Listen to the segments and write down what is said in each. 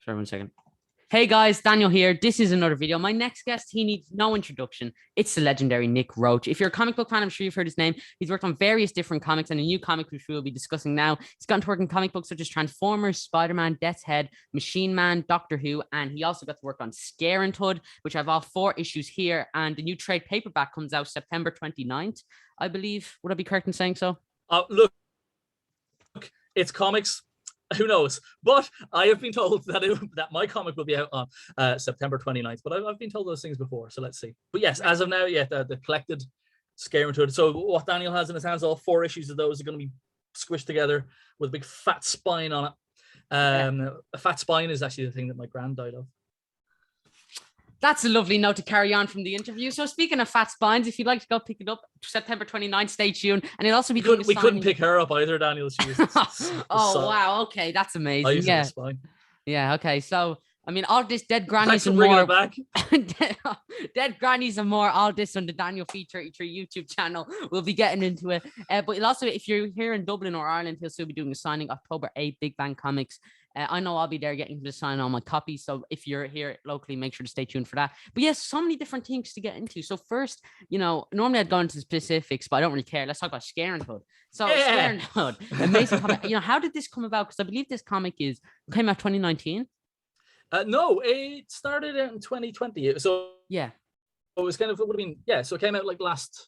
Sorry, 1 second. Hey guys, Daniel here. This is another video. My next guest, he needs no introduction. It's the legendary Nick Roche. If you're a comic book fan, I'm sure you've heard his name. He's worked on various different comics and a new comic which we will be discussing now. He's gotten to work in comic books such as Transformers, Spider-Man, Death's Head, Machine Man, Doctor Who, and he also got to work on Scarenthood, which I have all 4 issues here. And the new trade paperback comes out September 29th, I believe. Would I be correct in saying so? Look, it's comics. Who knows? But I have been told that my comic will be out on September 29th. But I've been told those things before, so let's see. But yes, as of now, yeah, the collected Scarenthood. So what Daniel has in his hands, all 4 issues of those are going to be squished together with a big fat spine on it. A fat spine is actually the thing that my gran died of. That's a lovely note to carry on from the interview. So speaking of fat spines, if you'd like to go pick it up, September 29th, stay tuned. And it'll also be doing we couldn't pick her up either, Daniel. She was wow. Okay, that's amazing. Yeah. Spine. Yeah. Okay. So I mean, all this dead grannies and more. Back. Dead grannies and more. All this on the Daniel Feed33 YouTube channel. We'll be getting into it. But it'll also, if you're here in Dublin or Ireland, he'll still be doing a signing October 8th, Big Bang Comics. I know I'll be there getting to sign on my copy. So if you're here locally, make sure to stay tuned for that. But yes, so many different things to get into. So first, normally I'd go into specifics, but I don't really care. Let's talk about Scarenthood. So Scarenthood, amazing comic. How did this come about? Because I believe this comic came out 2019. No, it started out in 2020. So yeah, it was kind of, it would have been, yeah. So it came out like last.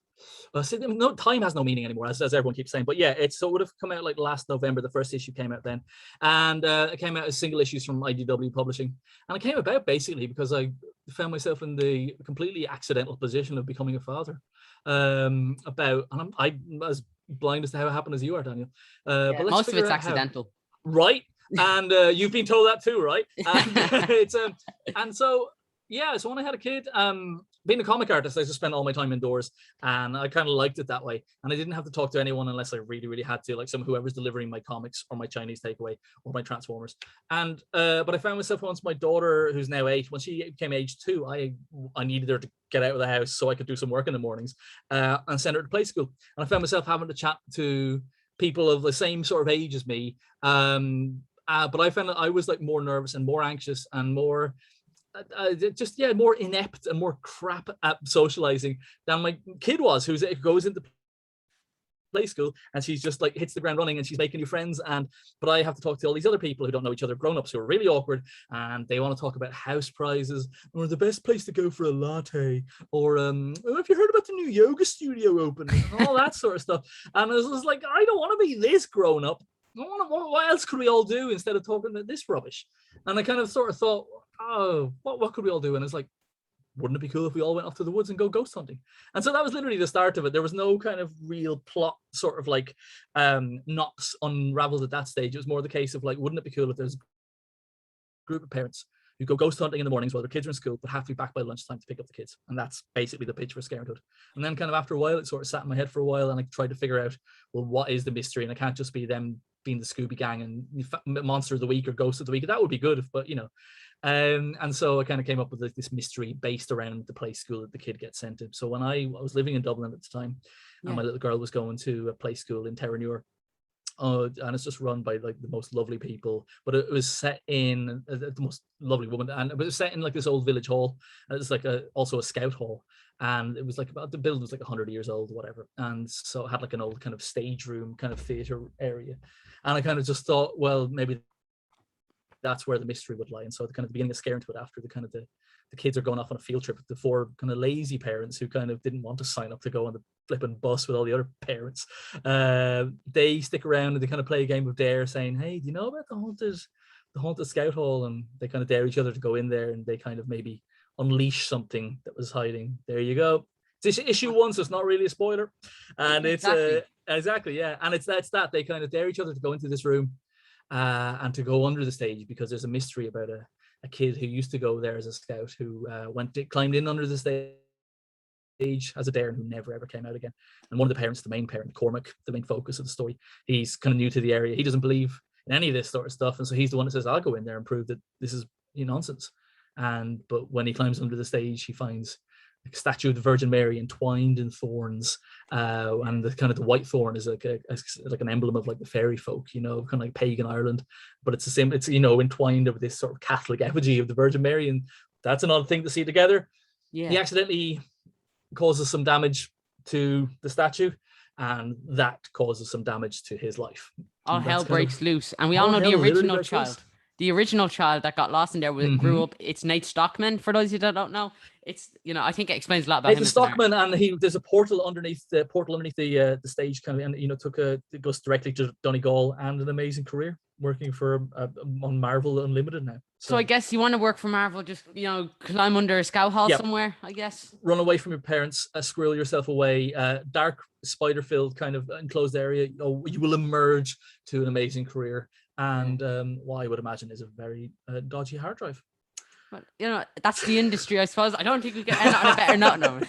No, time has no meaning anymore, as everyone keeps saying. But yeah, it would have come out like last November. The first issue came out then, and it came out as single issues from IDW Publishing. And it came about basically because I found myself in the completely accidental position of becoming a father. And I'm as blind as to how it happened as you are, Daniel. But most of it's accidental, right? And you've been told that too, right? And and so yeah. So when I had a kid, being a comic artist, I just spent all my time indoors, and I kind of liked it that way. And I didn't have to talk to anyone unless I really, really had to, like whoever's delivering my comics or my Chinese takeaway or my Transformers. And but I found myself once my daughter, who's now 8, when she became age 2, I needed her to get out of the house so I could do some work in the mornings and send her to play school. And I found myself having to chat to people of the same sort of age as me. But I found that I was like more nervous and more anxious and more more inept and more crap at socializing than my kid was, who goes into play school and she's just like hits the ground running and she's making new friends. But I have to talk to all these other people who don't know each other, grown-ups who are really awkward, and they want to talk about house prizes or the best place to go for a latte, or have you heard about the new yoga studio opening and all that sort of stuff. And I was like, I don't want to be this grown up. What else could we all do instead of talking about this rubbish? And I kind of sort of thought, oh, what could we all do? And it's like, wouldn't it be cool if we all went off to the woods and go ghost hunting? And so that was literally the start of it. There was no kind of real plot sort of like knots unraveled at that stage. It was more the case of like, wouldn't it be cool if there's a group of parents who go ghost hunting in the mornings while their kids are in school, but have to be back by lunchtime to pick up the kids? And that's basically the pitch for Scarenthood. And then kind of after a while, it sort of sat in my head for a while, and I tried to figure out, well, what is the mystery? And it can't just be them being the Scooby Gang and Monster of the Week or Ghost of the Week. That would be good, but and so I kind of came up with this mystery based around the play school that the kid gets sent to. So when I was living in Dublin at the time, and my little girl was going to a play school in Terranure, and it's just run by like the most lovely people, but it was set in the most lovely woman, and it was set in like this old village hall, and it was like also a scout hall, and it was like the building was like 100 years old or whatever, and so it had like an old kind of stage room kind of theater area, and I kind of just thought, well, maybe that's where the mystery would lie. And so the kind of the beginning of Scarenthood, after the kids are going off on a field trip, the 4 kind of lazy parents who kind of didn't want to sign up to go on the flipping bus with all the other parents, they stick around and they kind of play a game of dare, saying, hey, do you know about the haunted scout hall? And they kind of dare each other to go in there, and they kind of maybe unleash something that was hiding. There you go. It's issue 1, so it's not really a spoiler. And it's exactly, yeah. And it's that they kind of dare each other to go into this room and to go under the stage, because there's a mystery about a kid who used to go there as a scout, who climbed in under the stage as a dare, and who never ever came out again. And one of the parents, the main parent, Cormac, the main focus of the story, he's kind of new to the area. He doesn't believe in any of this sort of stuff, and so he's the one that says, I'll go in there and prove that this is nonsense. But when he climbs under the stage, he finds statue of the Virgin Mary entwined in thorns, and the kind of the white thorn is like an emblem of like the fairy folk, kind of like pagan Ireland, but it's the same. It's entwined with this sort of Catholic effigy of the Virgin Mary, and that's another thing to see together. Yeah. He accidentally causes some damage to the statue, and that causes some damage to his life. All hell breaks loose, and we all know the original child. The original child that got lost in there grew up. It's Nate Stockman. For those of you that don't know, it's I think it explains a lot about him. Stockman, and there's a portal underneath the stage, kind of, and it goes directly to Donegal, and an amazing career working for on Marvel Unlimited now. So I guess you want to work for Marvel, just climb under a scout hall somewhere. I guess run away from your parents, squirrel yourself away, dark spider-filled kind of enclosed area. You will emerge to an amazing career. And what I would imagine is a very dodgy hard drive. But that's the industry, I suppose. I don't think we can end on a better note now.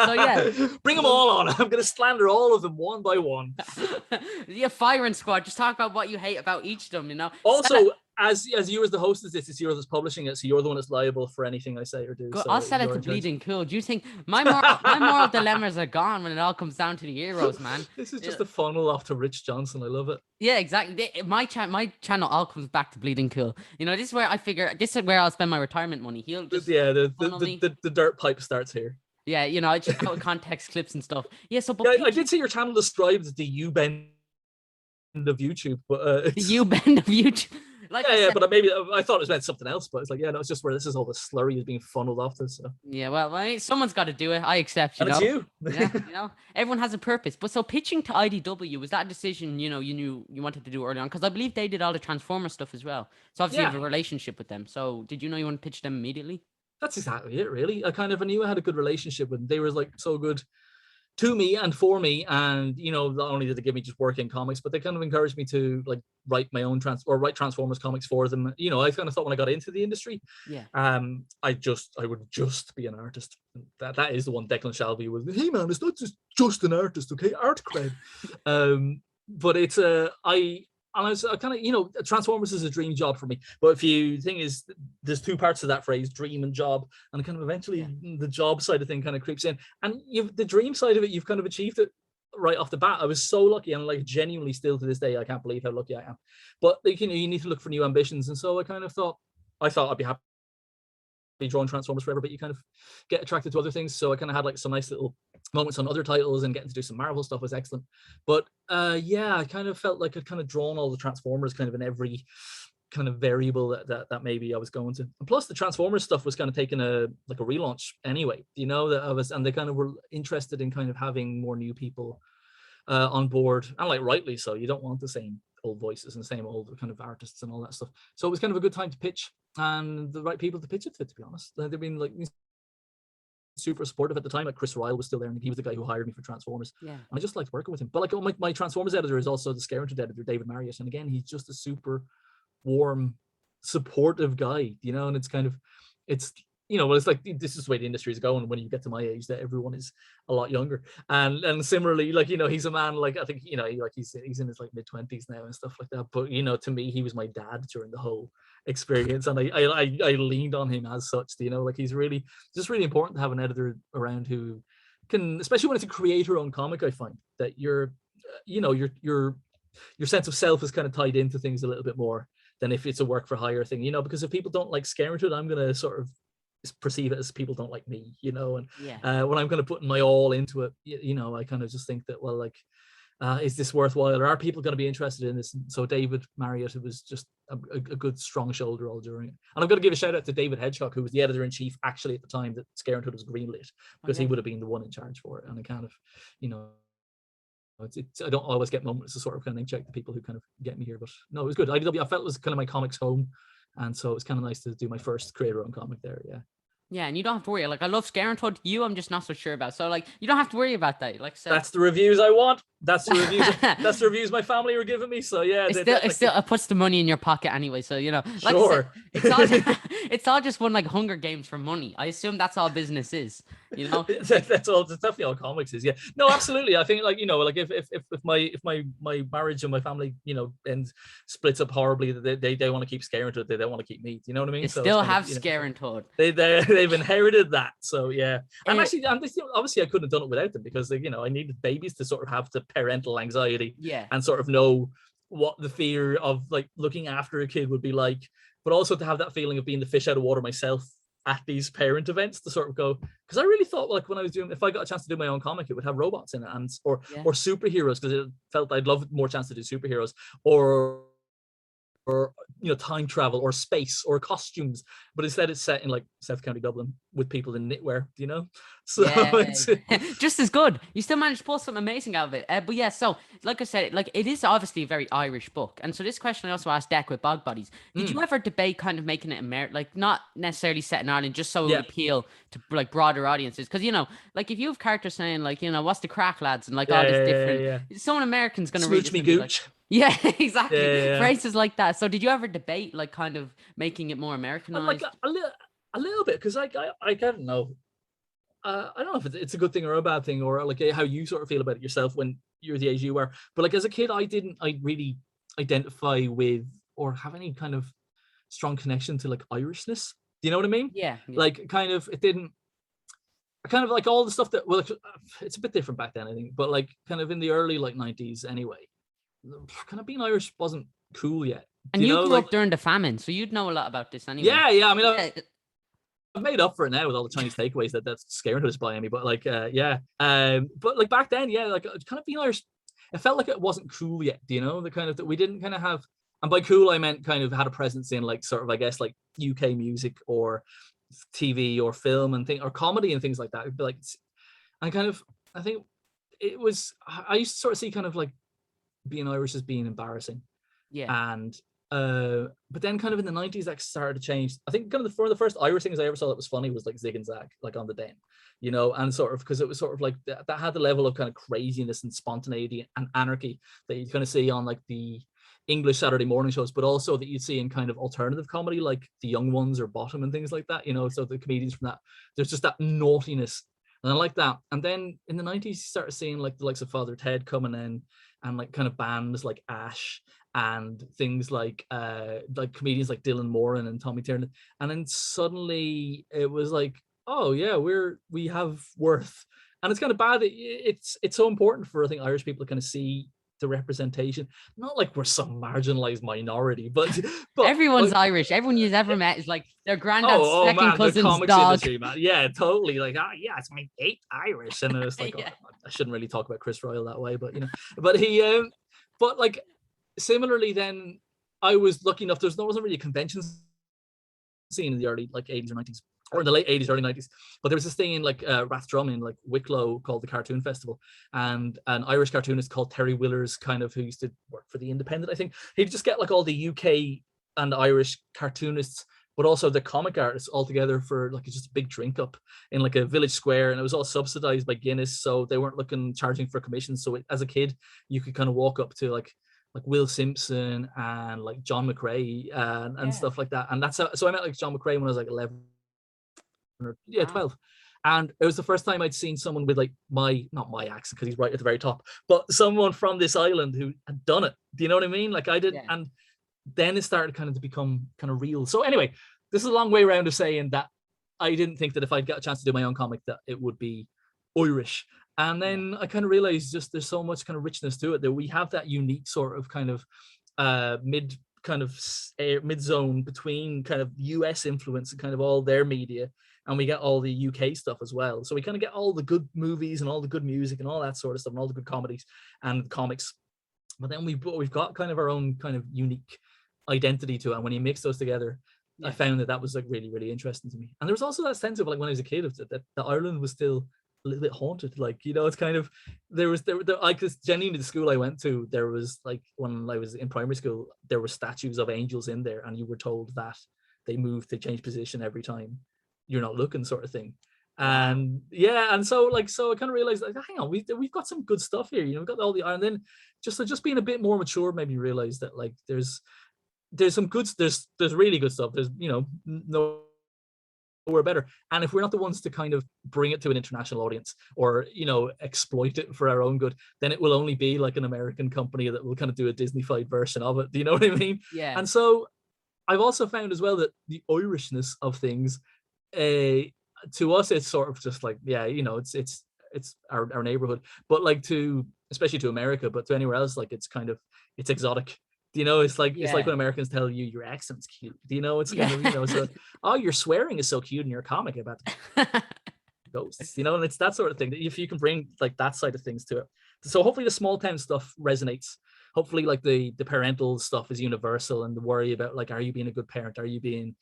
So yeah, bring them all on. I'm going to slander all of them one by one. Yeah, firing squad. Just talk about what you hate about each of them. Also, as you as the host of this, it's you that's publishing it, so you're the one that's liable for anything I say or do. So I'll sell it to Bleeding Cool. Do you think my moral dilemmas are gone when it all comes down to the heroes, man? This is just a funnel off to Rich Johnson. I love it. Yeah, exactly. My channel all comes back to Bleeding Cool. This is where I figure this is where I'll spend my retirement money. He'll just the dirt pipe starts here. Yeah, I just put context clips and stuff. Yeah, so I did see your channel described as the U-bend of YouTube, but the U-bend of YouTube. But maybe I thought it was meant something else, but it's like, it's just where this is all the slurry is being funneled off this. So. Yeah, well, someone's got to do it. I accept. It's you. Yeah, everyone has a purpose. But so pitching to IDW, was that a decision you knew you wanted to do early on? Because I believe they did all the Transformer stuff as well. So obviously you have a relationship with them. So did you know you want to pitch them immediately? That's exactly it, really. I knew I had a good relationship with them. They were like so good to me and for me, and not only did they give me just work in comics, but they kind of encouraged me to like write my own write Transformers comics for them. I kind of thought when I got into the industry, I would just be an artist. That is the one Declan Shalvey was. Hey man, it's not just an artist, okay? Art cred. But it's and I was kind of, Transformers is a dream job for me. But the thing is, there's two parts of that phrase, dream and job. And kind of eventually the job side of thing kind of creeps in. And the dream side of it, you've kind of achieved it right off the bat. I was so lucky, and like genuinely still to this day, I can't believe how lucky I am. But you need to look for new ambitions. And so I kind of thought I'd be happy drawing Transformers forever, but you kind of get attracted to other things. So I kind of had like some nice little moments on other titles, and getting to do some Marvel stuff was excellent. But I kind of felt like I'd kind of drawn all the Transformers kind of in every kind of variable that maybe I was going to. And plus the Transformers stuff was kind of taking a relaunch anyway, and they kind of were interested in kind of having more new people on board, and like rightly so. You don't want the same old voices and the same old kind of artists and all that stuff. So it was kind of a good time to pitch, and the right people to pitch it to be honest. They've been like super supportive at the time. Like Chris Ryle was still there, and he was the guy who hired me for Transformers. Yeah, and I just liked working with him. But like my Transformers editor is also the Scarenthood editor, David Marriott, and again, he's just a super warm, supportive guy. And it's kind of it's like this is the way the industry is going when you get to my age, that everyone is a lot younger, and similarly, like he's a man, like I think he's in his like mid-20s now and stuff like that, but to me he was my dad during the whole experience, and I leaned on him as such. Like he's really really important to have an editor around who can, especially when it's a creator-owned comic. I find that your sense of self is kind of tied into things a little bit more than if it's a work for hire thing, because if people don't like Scarenthood, I'm gonna sort of perceive it as people don't like me, and when I'm going to put my all into it, I kind of just think that, well, like, is this worthwhile, or are people going to be interested in this? And so David Marriott, it was just a good strong shoulder all during it. And I'm going to give a shout out to David Hedgecock, who was the editor-in-chief actually at the time that Scarenthood was greenlit, because he would have been the one in charge for it. And I kind of, I don't always get moments to sort of kind of check the people who kind of get me here, but no, it was good. IDW, I felt it was kind of my comics home. And so it was kind of nice to do my first creator-owned comic there, Yeah, and you don't have to worry. Like, I love Scarenthood. I'm just not so sure about. So, like, you don't have to worry about that. Like, so that's the reviews I want. That's the reviews. That's the reviews my family were giving me. So yeah, it puts the money in your pocket anyway. So like sure. I said, it's all just one like Hunger Games for money. I assume that's all business is. You know, That's all. That's definitely all comics is. Yeah. No, absolutely. I think like like if my marriage and my family and splits up horribly, they want to keep Scarenthood. They don't want to keep me. You know what I mean? you So it's still kind have of Scarenthood. they've inherited that. So yeah. And Uh, actually, obviously I couldn't have done it without them because I needed babies to sort of have the parental anxiety yeah. and sort of know what the fear of like looking after a kid would be like, but also to have that feeling of being the fish out of water myself at these parent events to sort of go, because I really thought like when I was doing, if I got a chance to do my own comic, it would have robots in it and or superheroes, because it felt I'd love more chance to do superheroes or time travel or space or costumes, but instead it's set in like South County Dublin with people in knitwear, so Yeah, it's just as good. You still managed to pull something amazing out of it. But yeah, so like I said, like it is obviously a very Irish book, and so this question I also asked Deck with Bog Bodies. Did you ever debate kind of making it like not necessarily set in Ireland, just so it would appeal to like broader audiences? Because like if you have characters saying like what's the crack, lads, and like all this different, someone American's gonna read smooch this me and be like, gooch. yeah, exactly, Yeah. phrases like that. So did you ever debate like kind of making it more Americanized? Like a little bit, because I don't know. I don't know if it's a good thing or a bad thing, or like how you sort of feel about it yourself when you're the age you were. But like as a kid, I really identify with or have any kind of strong connection to like Irishness. Do you know what I mean? Yeah. Like kind of it didn't. Kind of like all the stuff that it's a bit different back then, I think. But like kind of in the early like 90s anyway, kind of being Irish wasn't cool yet. And you grew up during the famine, so you'd know a lot about this anyway. Yeah. I mean, I've made up for it now with all the Chinese takeaways that's scaring us by me. But like, but like back then, like kind of being Irish, it felt like it wasn't cool yet. The kind of that we didn't kind of have, and by cool I meant kind of had a presence in like sort of I guess like UK music or TV or film and or comedy and things like that. But like, I kind of I think it was I used to sort of see kind of like being Irish as being embarrassing. Yeah. And but then kind of in the 90s that started to change. I think kind of one of the first Irish things I ever saw that was funny was like Zig and Zag, like on the Den, and sort of because it was sort of like that had the level of kind of craziness and spontaneity and anarchy that you kind of see on like the English Saturday morning shows, but also that you'd see in kind of alternative comedy like The Young Ones or Bottom and things like that, so the comedians from that, there's just that naughtiness. And I like that. And then in the 90s, you started seeing like the likes of Father Ted coming in and like kind of bands like Ash and things like comedians like Dylan Moran and Tommy Tiernan. And then suddenly it was like, oh yeah, we have worth. And it's kind of bad. It's so important for, I think, Irish people to kind of see the representation, not like we're some marginalized minority, but everyone's like, Irish. Everyone you've ever met is like their granddad's second man, cousin's the comics dog. industry, man. Yeah, totally. Like, yeah, it's my 8th Irish, and it's like, I shouldn't really talk about Chris Royal that way, but but he, but like similarly, then I was lucky enough. There wasn't really a convention scene in the early like 80s or 90s, or in the late 80s, early 90s. But there was this thing in like Rathdrum in like Wicklow called the Cartoon Festival, and an Irish cartoonist called Terry Willers, kind of, who used to work for the Independent, I think. He'd just get like all the UK and Irish cartoonists, but also the comic artists all together for like just a big drink up in like a village square, and it was all subsidized by Guinness, so they weren't charging for commissions. So as a kid, you could kind of walk up to like Will Simpson and like John McRae and stuff like that. And that's how, so I met like John McRae when I was like 11 or 12. And it was the first time I'd seen someone with like not my accent, because he's right at the very top, but someone from this island who had done it. Do you know what I mean? Like I did. And then it started kind of to become kind of real. So anyway, this is a long way around of saying that I didn't think that if I'd got a chance to do my own comic that it would be Irish. And then I kind of realized just there's so much kind of richness to it that we have that unique sort of kind of mid zone between kind of US influence and kind of all their media, and we get all the UK stuff as well. So we kind of get all the good movies and all the good music and all that sort of stuff and all the good comedies and comics. But then we've got kind of our own kind of unique identity to it. And when you mix those together, I found that was like really, really interesting to me. And there was also that sense of like when I was a kid of that Ireland was still a little bit haunted. Like, it's kind of, there like this, genuinely the school I went to, there was like, when I was in primary school, there were statues of angels in there, and you were told that they change position every time you're not looking, sort of thing. And and so I kind of realized, like, hang on, we've got some good stuff here. We've got all the, and then just being a bit more mature made me realize that like there's some good, there's really good stuff. There's no we're better. And if we're not the ones to kind of bring it to an international audience or, you know, exploit it for our own good, then it will only be like an American company that will kind of do a Disney-fied version of it. Do you know what I mean? Yeah. And so I've also found as well that the Irishness of things, to us, it's sort of just like, yeah, you know, it's our neighborhood, but like especially to America, but to anywhere else, like it's exotic. You know, it's like when Americans tell you your accent's cute. Do you know, it's kind of, you know, so oh, your swearing is so cute in your comic about ghosts, you know, and it's that sort of thing that if you can bring like that side of things to it. So hopefully the small town stuff resonates. Hopefully like the parental stuff is universal, and the worry about like, are you being a good parent? Are you being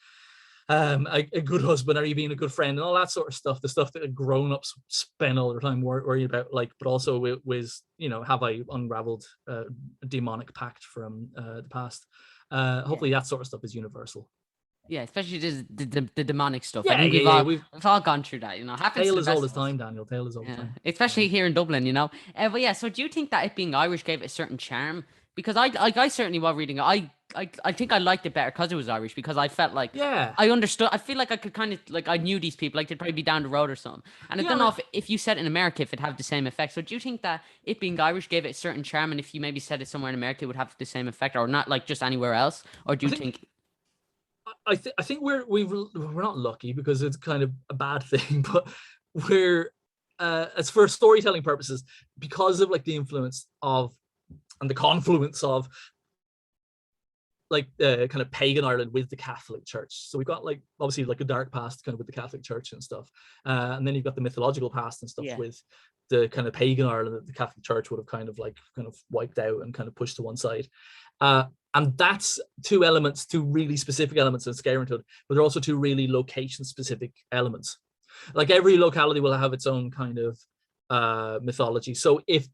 a good husband? Are you being a good friend? And all that sort of stuff, the stuff that grown-ups spend all their time worrying about, like, but also with, you know, have I unraveled a demonic pact from the past? Hopefully that sort of stuff is universal. Yeah, especially the demonic stuff. Yeah, I think we've all gone through that, you know. Happens tale to is all the time, Daniel. Tale is all the time. Especially here in Dublin, you know. But yeah, so do you think that it being Irish gave it a certain charm? Because I certainly, while reading it, I think I liked it better because it was Irish, because I felt like I understood. I feel like I could kind of like, I knew these people, like they'd probably be down the road or something. And I don't know if you said it in America, if it'd have the same effect. So do you think that it being Irish gave it a certain charm, and if you maybe said it somewhere in America, it would have the same effect, or not, like just anywhere else? Or do you think? I think we're not lucky, because it's kind of a bad thing, but we're as for storytelling purposes, because of like the influence of and the confluence of like kind of pagan Ireland with the Catholic Church. So we've got like obviously like a dark past kind of with the Catholic Church and stuff, and then you've got the mythological past and stuff with the kind of pagan Ireland that the Catholic Church would have kind of wiped out and kind of pushed to one side. And that's two really specific elements in Scarenthood, but they're also two really location-specific elements. Like every locality will have its own kind of mythology. So if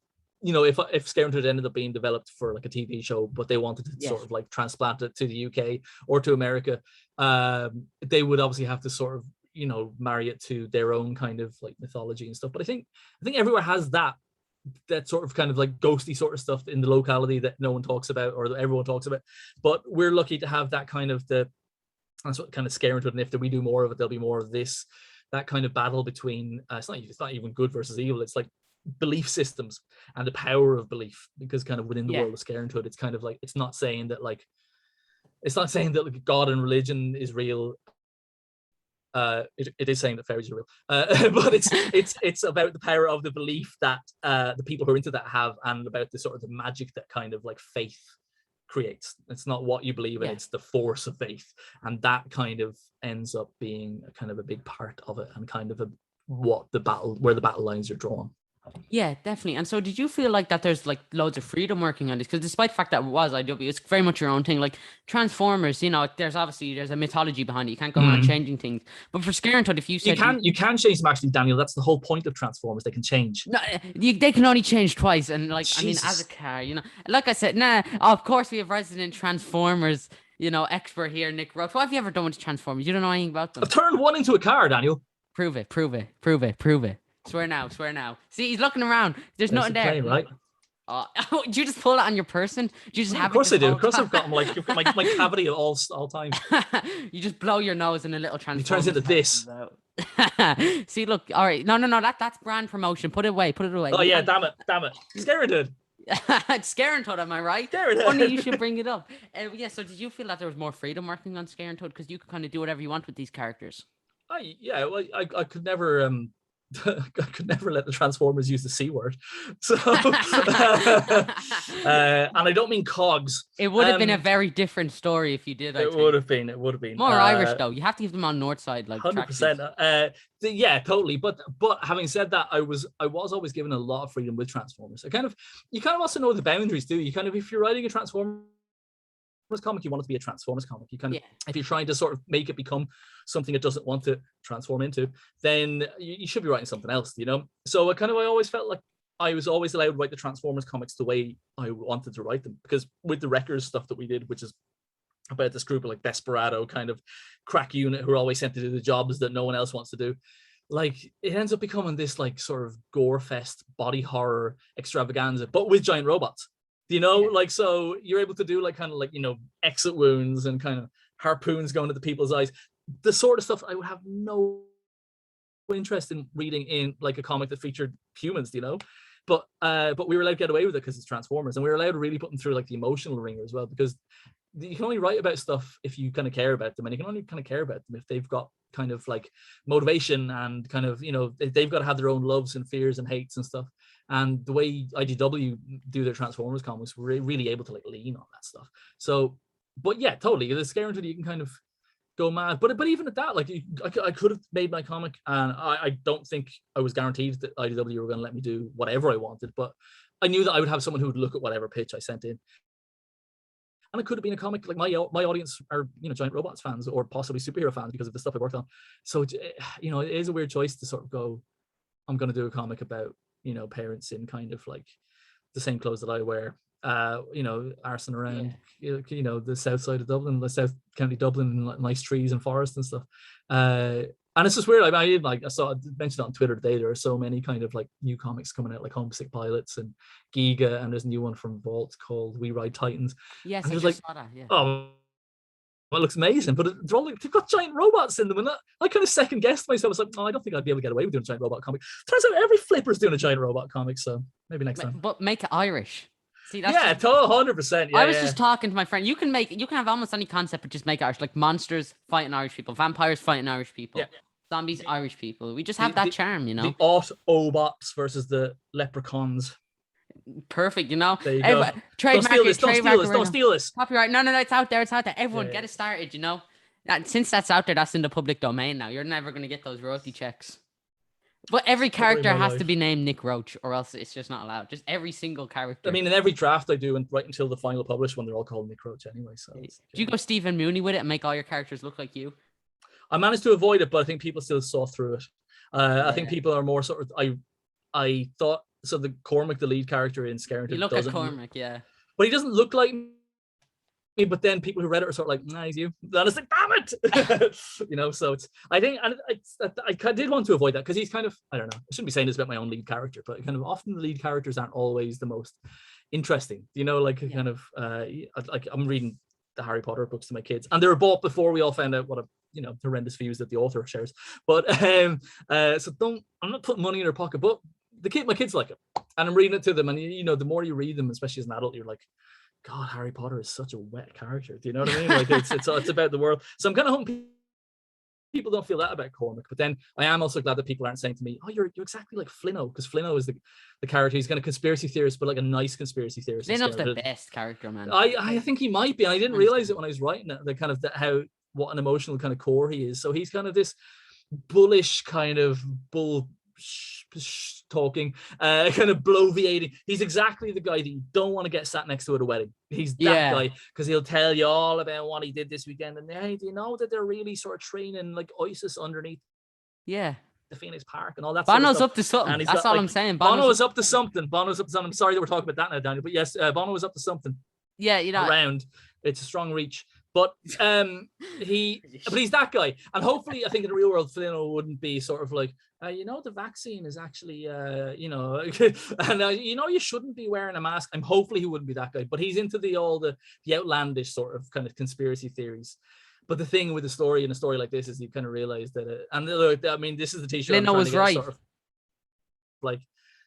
Scarenthood ended up being developed for like a TV show, but they wanted to sort of like transplant it to the UK or to America, they would obviously have to sort of, you know, marry it to their own kind of like mythology and stuff. But I think everywhere has that sort of kind of like ghosty sort of stuff in the locality that no one talks about or that everyone talks about. But we're lucky to have that kind of that's what kind of Scarenthood, and if we do more of it, there'll be more of this, that kind of battle between it's not even good versus evil. It's like belief systems and the power of belief, because kind of within the world of Scarenthood, it's kind of like, it's not saying that like God and religion is real. It is saying that fairies are real, but it's about the power of the belief that the people who are into that have, and about the sort of the magic that kind of like faith creates. It's not what you believe in, it's the force of faith, and that kind of ends up being a kind of a big part of it, and kind of where the battle lines are drawn. Yeah, definitely. And so did you feel like that there's like loads of freedom working on this? Because despite the fact that it was IW, it's very much your own thing. Like Transformers, you know, there's a mythology behind it. You can't go around changing things. But for Scarenthood, if you said you can change them, actually, Daniel. That's the whole point of Transformers. They can change. No, they can only change twice. And like, Jesus. I mean, as a car, you know, like I said, of course we have resident Transformers, you know, expert here, Nick Roche. What have you ever done with Transformers? You don't know anything about them. I've turned one into a car, Daniel. Prove it. Swear now. See, he's looking around. There's nothing there. Plane, right? Did you just pull it on your person? Do you just have of course I do. Of course I've got my cavity at all time. You just blow your nose in a little Transformers. He turns into this. See, look. All right. No. That's brand promotion. Put it away. Oh yeah, damn it. Scarenthood. Scarenthood, am I right? Scarenthood. Only you should bring it up. Yeah. So did you feel that there was more freedom working on Scarenthood, because you could kind of do whatever you want with these characters? I could never I could never let the Transformers use the C word. So and I don't mean cogs. It would have been a very different story if you did. It would have been. More Irish though. You have to give them on north side, like 100%. Yeah, totally. But having said that, I was always given a lot of freedom with Transformers. You kind of also know the boundaries, do you? Kind of, if you're writing a Transformers comic, you want it to be a Transformers comic. You kind of, if you're trying to sort of make it become something it doesn't want to transform into, then you should be writing something else, you know. So I always felt like I was always allowed to write the Transformers comics the way I wanted to write them, because with the Wreckers stuff that we did, which is about this group of like desperado kind of crack unit who are always sent to do the jobs that no one else wants to do, like it ends up becoming this like sort of gore fest body horror extravaganza, but with giant robots. You know, like, so you're able to do like kind of like, you know, exit wounds and kind of harpoons going into people's eyes. The sort of stuff I would have no interest in reading in like a comic that featured humans, you know. But we were allowed to get away with it because it's Transformers, and we were allowed to really put them through like the emotional ringer as well, because you can only write about stuff if you kind of care about them, and you can only kind of care about them if they've got kind of like motivation and kind of, you know, they've got to have their own loves and fears and hates and stuff. And the way IDW do their Transformers comics, we're really able to like lean on that stuff. So, but yeah, totally. The Scarenthood, you can kind of go mad. But even at that, like I could have made my comic, and I don't think I was guaranteed that IDW were going to let me do whatever I wanted, but I knew that I would have someone who would look at whatever pitch I sent in. And it could have been a comic like my audience are, you know, giant robots fans or possibly superhero fans because of the stuff I worked on. So, you know, it is a weird choice to sort of go, I'm going to do a comic about, you know, parents in kind of like the same clothes that I wear, you know, arsing around, you know, the south side of Dublin, the South County Dublin, and nice trees and forests and stuff. And it's just weird. I mentioned it on Twitter today. There are so many kind of like new comics coming out, like Homesick Pilots and Giga, and there's a new one from Vault called We Ride Titans. Yes, and I just saw that. Yeah. Oh, well, it looks amazing, but they're all like, they've got giant robots in them, and I kind of second guessed myself. I was like, oh, I don't think I'd be able to get away with doing a giant robot comic. Turns out every flipper's doing a giant robot comic, so maybe next time. But make it Irish. See, that's yeah, 100%. Yeah, I was just talking to my friend. You can have almost any concept, but just make it Irish, like monsters fighting Irish people, vampires fighting Irish people, zombies Irish people. We just have that charm, you know. The Autobots versus the leprechauns. Perfect, you know. There you go. Don't steal this. Copyright. No, it's out there. Everyone get it started, you know. Since that's out there, that's in the public domain now. You're never going to get those royalty checks. But every character has to be named Nick Roche, or else it's just not allowed. Just every single character. I mean, in every draft I do, and right until the final published one, they're all called Nick Roche anyway. So, do you go Stephen Mooney with it and make all your characters look like you? I managed to avoid it, but I think people still saw through it. I think people are more sort of. I thought so. The Cormac, the lead character in Scarenthood, you look at Cormac, yeah, but he doesn't look like me. But then people who read it are sort of like, nah, he's you. Then it's like, damn it, you know. So it's, I think, and I did want to avoid that because he's kind of, I don't know, I shouldn't be saying this about my own lead character, but kind of often the lead characters aren't always the most interesting, you know, like kind of like I'm reading the Harry Potter books to my kids, and they were bought before we all found out what a, you know, horrendous views that the author shares. But so I'm not putting money in their pocket, but my kids like it, and I'm reading it to them, and you know, the more you read them, especially as an adult, you're like, God, Harry Potter is such a wet character. Do you know what I mean? Like it's about the world. So I'm kind of hoping people don't feel that about Cormac. But then I am also glad that people aren't saying to me, "Oh, you're exactly like Flinno," because Flinno is the character. He's kind of conspiracy theorist, but like a nice conspiracy theorist. Flinno's the best character, man. I think he might be, and I didn't realize it when I was writing it. The kind of what an emotional kind of core he is. So he's kind of this bullish kind of bull talking, kind of bloviating. He's exactly the guy that you don't want to get sat next to at a wedding. He's that guy, because he'll tell you all about what he did this weekend. And hey, do you know that they're really sort of training like ISIS underneath the Phoenix Park and all that? Bono's sort of up to something. That's all I'm saying. Bono is up to something. I'm sorry that we're talking about that now, Daniel, but yes, Bono is up to something. Yeah, you know, around. It's a strong reach. But he's that guy, and hopefully, I think in the real world, Flinno wouldn't be sort of like, you know, the vaccine is actually, you know, and you know, you shouldn't be wearing a mask. Hopefully he wouldn't be that guy, but he's into the outlandish sort of kind of conspiracy theories. But the thing with a story like this is you kind of realize that, and I mean, this is the T-shirt. Flinno was right. Sort of, like,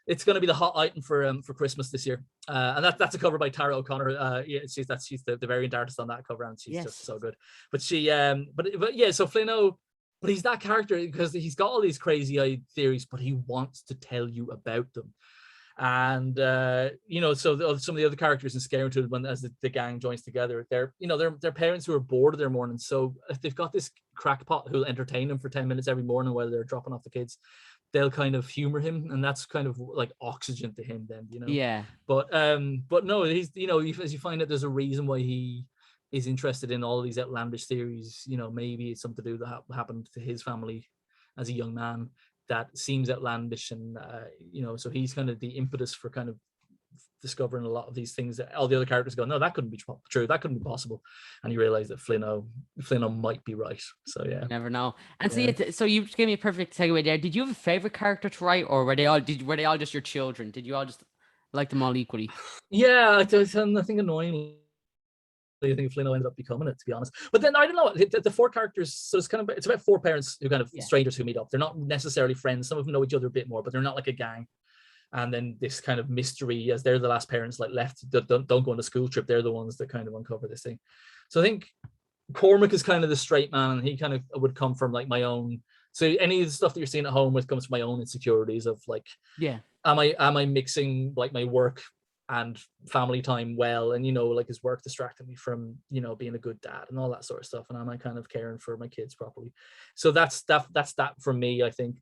it's going to be the hot item for Christmas this year, and that's a cover by Tara O'Connor. She's the variant artist on that cover, and she's just so good. But she, but yeah, so Flinno, but he's that character because he's got all these crazy theories, but he wants to tell you about them. And you know, so some of the other characters in Scarenthood, when as the gang joins together, they're parents who are bored of their mornings, so if they've got this crackpot who'll entertain them for 10 minutes every morning while they're dropping off the kids, they'll kind of humor him, and that's kind of like oxygen to him then, you know. Yeah. But no, he's, you know, as you find out, there's a reason why he is interested in all these outlandish theories. You know, maybe it's something to do that happened to his family as a young man that seems outlandish, and you know, so he's kind of the impetus for kind of discovering a lot of these things that all the other characters go, no, that couldn't be true, that couldn't be possible, and you realize that Flinno might be right. So yeah, you never know. And so you gave me a perfect segue there. Did you have a favorite character to write, or were they all just your children? Did you all just like them all equally? Yeah, I think annoyingly think Flynn ended up becoming it, to be honest. But then I don't know, the four characters, so it's about four parents who kind of strangers who meet up. They're not necessarily friends. Some of them know each other a bit more, but they're not like a gang. And then this kind of mystery, as they're the last parents like left, don't go on a school trip. They're the ones that kind of uncover this thing. So I think Cormac is kind of the straight man, and he kind of would come from like my own. So any of the stuff that you're seeing at home with comes from my own insecurities of like, am I mixing like my work and family time well, and like is work distracting me from being a good dad and all that sort of stuff, and am I kind of caring for my kids properly? So that's that from me, I think.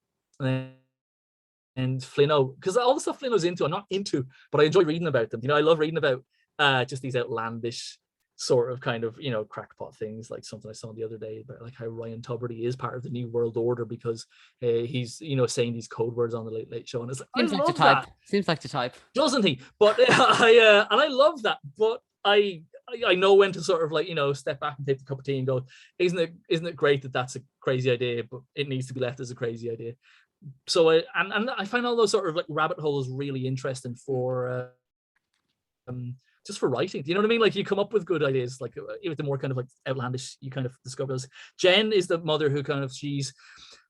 And Flinno, because all the stuff Flinno's into, I'm not into, but I enjoy reading about them. I love reading about just these outlandish sort of kind of crackpot things, like something I saw the other day about like how Ryan Tuberty is part of the New World Order because he's saying these code words on the Late Late Show, and it's like, seems like the type. Seems like the type, doesn't he? But I love that, but I know when to sort of like step back and take the cup of tea and go, isn't it great that that's a crazy idea, but it needs to be left as a crazy idea. So I find all those sort of like rabbit holes really interesting for just for writing. Do you know what I mean? Like you come up with good ideas, like even the more kind of like outlandish you kind of discover those. Jen is the mother who kind of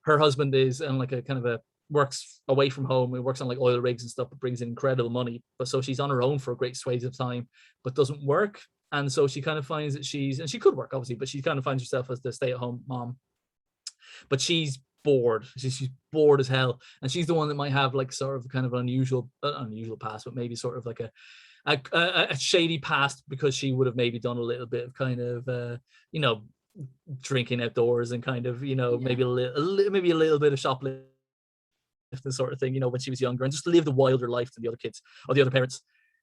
her husband is and like a kind of a works away from home. He works on like oil rigs and stuff, but brings in incredible money. But so she's on her own for a great swathe of time, but doesn't work. And so she kind of finds that she could work obviously, but she kind of finds herself as the stay-at-home mom. But she's bored. She's bored as hell, and she's the one that might have like sort of kind of unusual past, but maybe sort of like a shady past because she would have maybe done a little bit of kind of drinking outdoors and kind of maybe a little bit of shoplifting sort of thing when she was younger, and just lived a wilder life than the other kids or the other parents.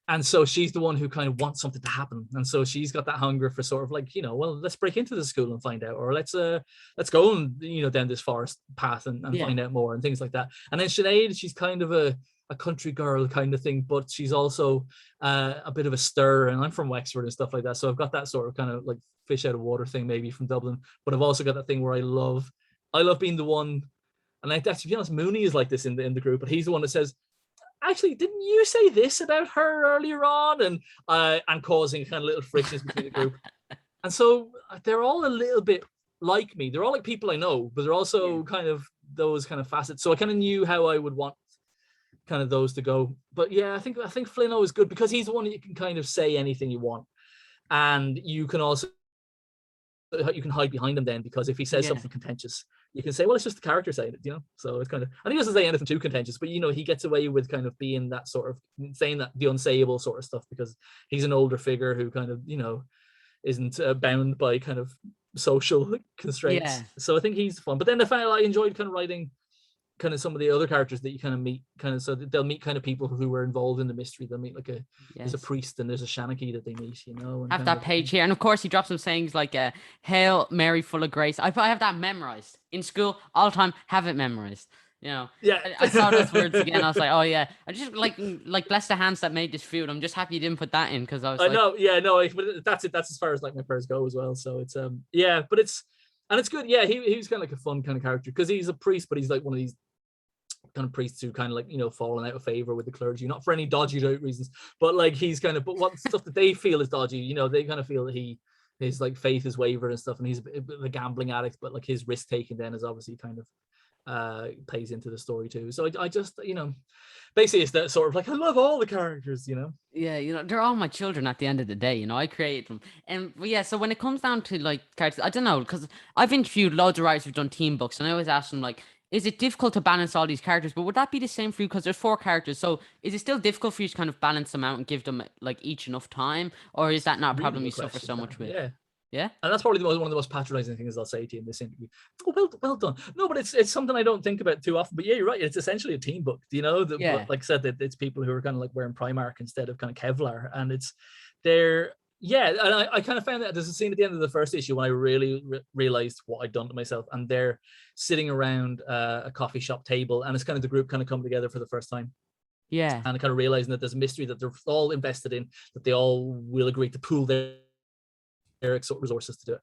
And so she's the one who kind of wants something to happen. And so she's got that hunger for sort of like, well, let's break into the school and find out, or let's go and, down this forest path and find out more and things like that. And then Sinead, she's kind of a country girl kind of thing, but she's also a bit of a stir. And I'm from Wexford and stuff like that. So I've got that sort of kind of like fish out of water thing, maybe from Dublin, but I've also got that thing where I love being the one. And actually, to be honest, Mooney is like this in the group, but he's the one that says, actually, didn't you say this about her earlier on? And causing kind of little frictions between the group. And so they're all a little bit like me. They're all like people I know, but they're also kind of those kind of facets. So I kind of knew how I would want kind of those to go. But yeah, I think Flinno is good because he's the one that you can kind of say anything you want. And you can hide behind him then, because if he says something contentious, you can say, well, it's just the character saying it, So it's kind of, and he doesn't say anything too contentious, but he gets away with kind of being that sort of saying that the unsayable sort of stuff because he's an older figure who kind of isn't bound by kind of social constraints. So I think he's fun. But then I enjoyed kind of writing kind of some of the other characters that you kind of meet, kind of, so that they'll meet kind of people who were involved in the mystery. They'll meet like there's a priest and there's a Shanachie that they meet, and have that page here, and of course he drops some sayings like Hail Mary full of grace. I have that memorized in school all the time, have it memorized. I saw those words again. I was like, oh yeah, I just like bless the hands that made this food. I'm just happy you didn't put that in, because I was but that's it. That's as far as like my prayers go as well. So it's but it's good. Yeah, he was kind of like a fun kind of character because he's a priest, but he's like one of these kind of priests who kind of like fallen out of favor with the clergy, not for any dodgy reasons, but like he's kind of, but what stuff that they feel is dodgy, they kind of feel that his like faith is wavered and stuff, and he's a bit of a gambling addict, but like his risk taking then is obviously kind of plays into the story too. So I just basically it's that sort of like, I love all the characters, they're all my children at the end of the day. I create them. And so when it comes down to like characters, I don't know, because I've interviewed loads of writers who've done team books, and I always ask them like, is it difficult to balance all these characters? But would that be the same for you? Because there's 4 characters. So is it still difficult for you to kind of balance them out and give them like each enough time? Or is that not a problem you suffer so much with? Yeah. And that's probably one of the most patronizing things I'll say to you in this interview. Oh, well done. No, but it's something I don't think about too often. But yeah, you're right. It's essentially a team book, But like I said, that it's people who are kind of like wearing Primark instead of kind of Kevlar. And and I kind of found that there's a scene at the end of the first issue when I really realized what I'd done to myself, and they're sitting around a coffee shop table, and it's kind of the group kind of come together for the first time. Yeah. And kind of realizing that there's a mystery that they're all invested in, that they all will agree to pool their sort of resources to do it.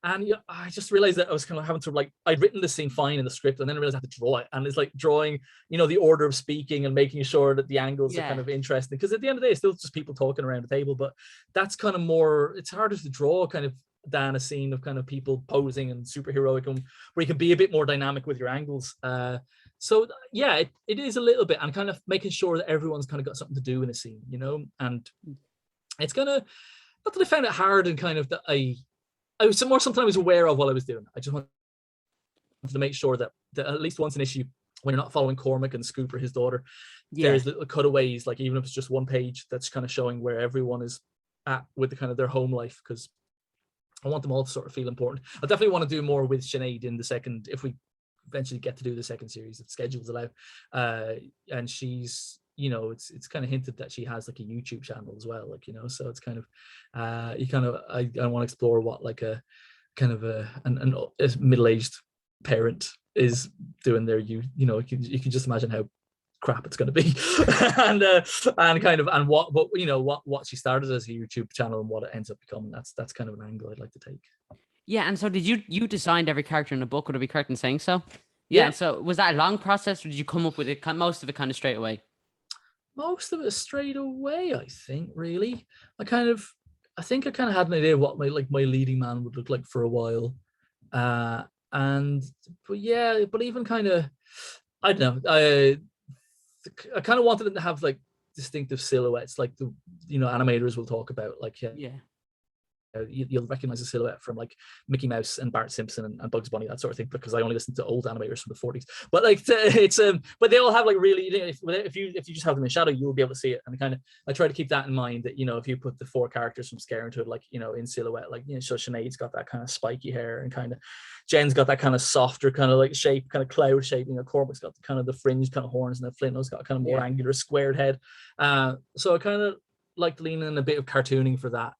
And yeah, I just realized that I was kind of having to like, I'd written this scene fine in the script, and then I realized I had to draw it. And it's like drawing, the order of speaking and making sure that the angles are kind of interesting. Because at the end of the day, it's still just people talking around the table. But that's kind of more, it's harder to draw kind of than a scene of kind of people posing and superheroic, and where you can be a bit more dynamic with your angles. So yeah, it is a little bit, and kind of making sure that everyone's kind of got something to do in a scene, and it's kind of, not that I found it hard, and kind of that I was more something I was aware of while I was doing it. I just wanted to make sure that at least once an issue, when you're not following Cormac and Scoop or his daughter, there's little cutaways, like even if it's just one page that's kind of showing where everyone is at with the kind of their home life, because I want them all to sort of feel important. I definitely want to do more with Sinead in the second, if we eventually get to do the second series, if schedules allow. And she's, it's kind of hinted that she has like a YouTube channel as well, like, so it's kind of, I want to explore what like a kind of a middle-aged parent is doing there. You can just imagine how crap it's going to be, and kind of, and what she started as a YouTube channel and what it ends up becoming. That's kind of an angle I'd like to take. Yeah, and so did you designed every character in the book? Would I be correct in saying so? Yeah. So was that a long process, or did you come up with it, most of it kind of straight away? Most of it straight away, I think. Really, I kind of had an idea of what my leading man would look like for a while, but even kind of, I don't know. I kind of wanted them to have like distinctive silhouettes, like the animators will talk about, like you'll recognize a silhouette from like Mickey Mouse and Bart Simpson and Bugs Bunny, that sort of thing, because I only listen to old animators from the 40s. But like it's but they all have like really, if you just have them in shadow, you'll be able to see it. And kind of I try to keep that in mind, that if you put the 4 characters from Scarenthood like in silhouette, like so Sinead's got that kind of spiky hair, and kind of Jen's got that kind of softer kind of like shape, kind of cloud shape. Cormac's got the kind of the fringe kind of horns, and then Flint's got kind of more angular squared head. So I kind of like leaning in a bit of cartooning for that.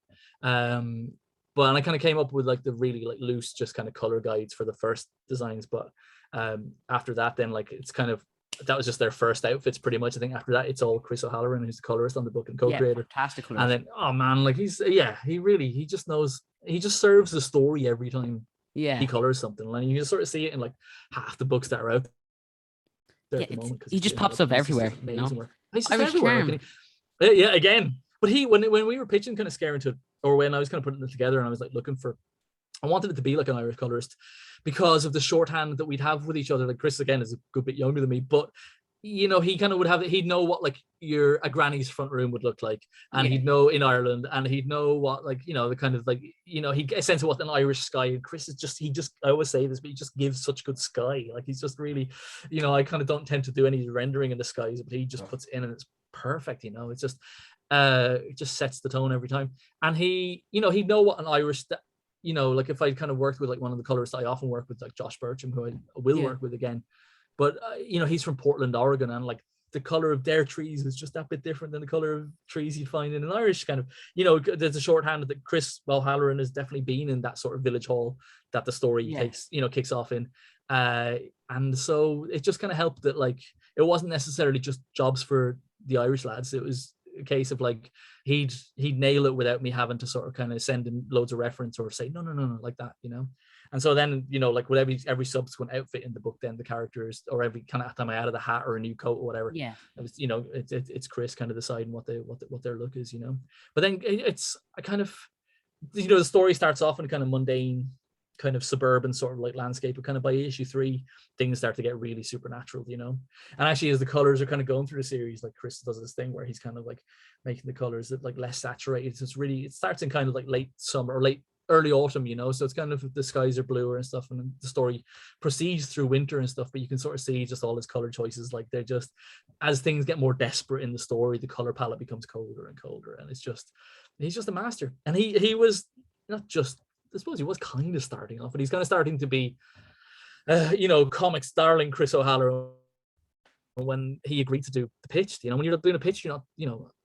But I kind of came up with like the really like loose, just kind of color guides for the first designs. But after that, then like it's kind of, that was just their first outfits pretty much. I think after that, it's all Chris O'Halloran, who's the colorist on the book and co-creator. Fantastic colorist. And then, oh man, like he just knows, he just serves the story every time he colors something. And you can sort of see it in like half the books that are out there at the moment. He just pops up everywhere. He's just everywhere. Yeah, again. But when we were pitching kind of Scarenthood, or when I was kind of putting it together, and I was like I wanted it to be like an Irish colorist because of the shorthand that we'd have with each other. Like Chris, again, is a good bit younger than me, but he kind of would have, he'd know what like a granny's front room would look like, and he'd know in Ireland, and he'd know what like the kind of like he'd get a sense of what an Irish sky. And Chris is just, I always say this, but he just gives such good sky. Like he's just really, I kind of don't tend to do any rendering in the skies, but he just puts it in and it's perfect. It's just it just sets the tone every time. And he'd know what an Irish like if I kind of worked with like one of the colorists I often work with, like Josh Burcham, who I will work with again, but he's from Portland, Oregon, and like the color of their trees is just that bit different than the color of trees you'd find in an Irish kind of, there's a shorthand that Chris O'Halloran has definitely been in that sort of village hall that the story kicks off in. And so it just kind of helped that like it wasn't necessarily just jobs for the Irish lads. It was a case of like he'd nail it without me having to sort of kind of send in loads of reference or say no like that, And so then like with every subsequent outfit in the book, then the characters, or every kind of time I added a hat or a new coat or whatever, it was it's Chris kind of deciding what their look is, But then it's I kind of the story starts off in kind of mundane, kind of suburban sort of like landscape, but kind of by issue 3 things start to get really supernatural, And actually as the colors are kind of going through the series, like Chris does this thing where he's kind of like making the colors that like less saturated. So it starts in kind of like late summer or early autumn, so it's kind of the skies are bluer and stuff, and then the story proceeds through winter and stuff, but you can sort of see just all his color choices, like they're just, as things get more desperate in the story, the color palette becomes colder and colder, and he's just a master. And he was not just, I suppose he was kind of starting off, but he's kind of starting to be, comics darling Chris O'Halloran when he agreed to do the pitch. When you're doing a pitch, you're not,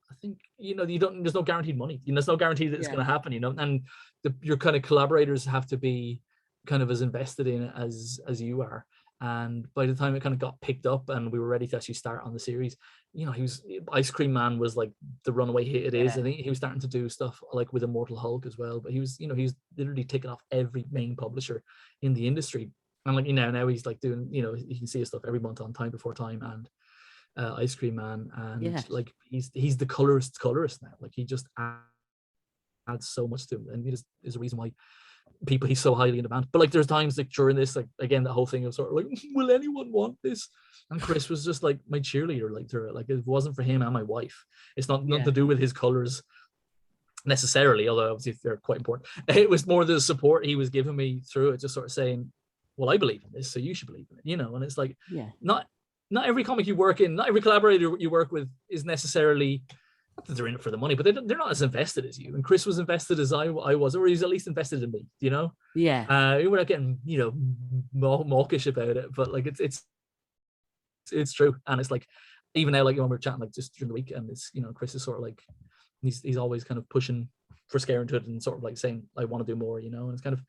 I think, you don't, there's no guaranteed money. There's no guarantee that it's going to happen, and your kind of collaborators have to be kind of as invested in it as you are. And by the time it kind of got picked up and we were ready to actually start on the series, he was Ice Cream Man was like the runaway hit it is. I think he was starting to do stuff like with Immortal Hulk as well. But he was literally ticking off every main publisher in the industry. And like now he's like doing, you can see his stuff every month on Time Before Time and Ice Cream Man, and like he's the colorist now. Like he just adds so much to him, and he just is a reason why he's so highly in demand. But like there's times like during this, like again, the whole thing of sort of like, will anyone want this? And Chris was just like my cheerleader, like through it. Like it wasn't for him and my wife. It's nothing to do with his colors necessarily, although obviously they're quite important. It was more the support he was giving me through it, just sort of saying, well, I believe in this, so you should believe in it, and it's like not every comic you work in, not every collaborator you work with is necessarily, not that they're in it for the money, but they're not as invested as you. And Chris was invested as I was, or he's at least invested in me, Yeah. We're not getting, mawkish about it, but like it's true. And it's like, even now, like when we're chatting, like just during the week, and it's, Chris is sort of like, he's always kind of pushing for Scarenthood and sort of like saying, I want to do more, and it's kind of,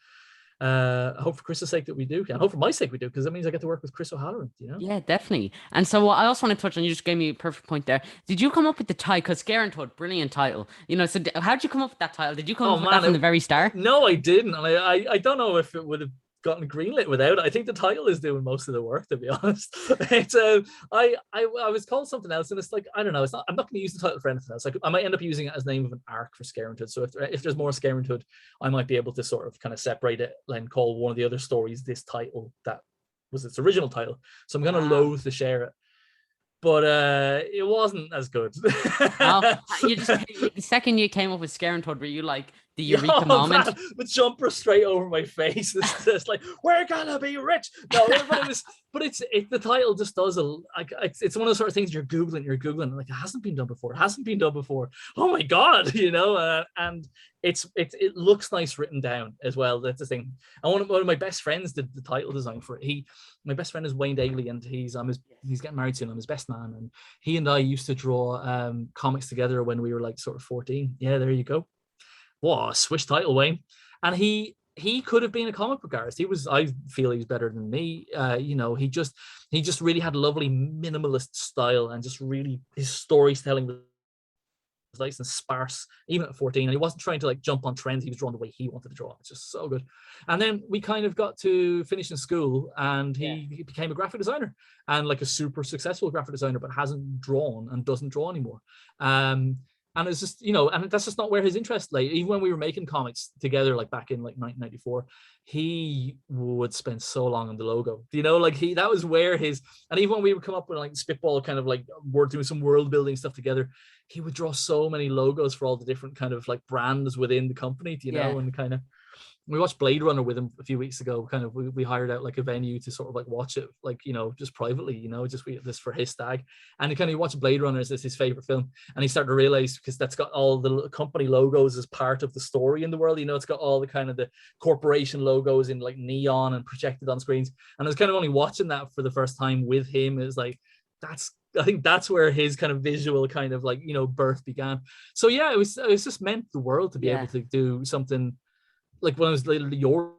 I hope for Chris's sake that we do, and hope for my sake we do, because that means I get to work with Chris O'Halloran, Yeah, definitely. And so I also want to touch on, you just gave me a perfect point there. Did you come up with the title? Because Scarenthood, brilliant title. So how did you come up with that title? Did you come up with that from the very start? No, I didn't, and I don't know if it would have gotten greenlit without it. I think the title is doing most of the work, to be honest. It's I was called something else, and it's like, I don't know, I'm not going to use the title for anything else. Like I might end up using it as the name of an arc for Scarenthood. So if there's more Scarenthood, I might be able to sort of kind of separate it and call one of the other stories this title that was its original title. So I'm going to loathe to share it, but it wasn't as good. The second you came up with Scarenthood, were you like the eureka moment? Man, with jumper straight over my face. It's just like, we're gonna be rich. No, but the title just does it's one of those sort of things you're googling, like, it hasn't been done before. Oh my god, and it looks nice written down as well. That's the thing. And one of my best friends did the title design for it. My best friend is Wayne Daly, and he's getting married soon. I'm his best man, and he and I used to draw comics together when we were like sort of 14. Yeah, there you go. What a swish title, Wayne. And he could have been a comic book artist. I feel he's better than me. He just really had a lovely minimalist style, and just really his storytelling was nice and sparse, even at 14. And he wasn't trying to like jump on trends. He was drawing the way he wanted to draw. It's just so good. And then we kind of got to finish in school, and he became a graphic designer, and like a super successful graphic designer, but hasn't drawn and doesn't draw anymore. And it's just, and that's just not where his interest lay. Even when we were making comics together, like back in like 1994, he would spend so long on the logo. That was where and even when we would come up with like spitball kind of like doing some world building stuff together, he would draw so many logos for all the different kind of like brands within the company, and kind of, we watched Blade Runner with him a few weeks ago. Kind of, we hired out like a venue to sort of like watch it, like, just privately, just for his stag. And he watched Blade Runner as his favorite film. And he started to realize, because that's got all the company logos as part of the story in the world. It's got all the kind of the corporation logos in like neon and projected on screens. And I was kind of only watching that for the first time with him. It was like, I think that's where his kind of visual kind of like, birth began. So yeah, it was just meant the world to be able to do something like when I was literally your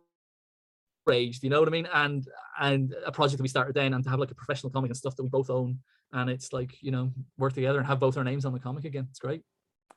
age, you know what I mean? And a project that we started then, and to have like a professional comic and stuff that we both own, and it's like, work together and have both our names on the comic again. It's great.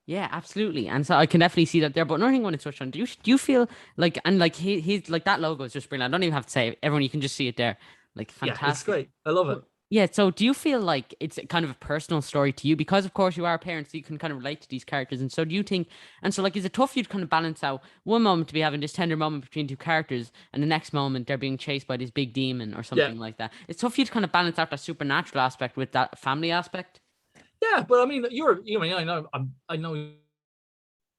Yeah, absolutely. And so I can definitely see that there. But another thing I want to touch on, do you feel like, and like he's like, that logo is just brilliant. I don't even have to say it. Everyone, you can just see it there. Like, fantastic. Yeah, it's great. I love it. Yeah, so do you feel like it's kind of a personal story to you? Because, of course, you are parents, so you can kind of relate to these characters. And so do you think, and so like, is it tough for you to kind of balance out one moment to be having this tender moment between two characters, and the next moment they're being chased by this big demon or something like that? It's tough for you to kind of balance out that supernatural aspect with that family aspect. Yeah, but I mean, I know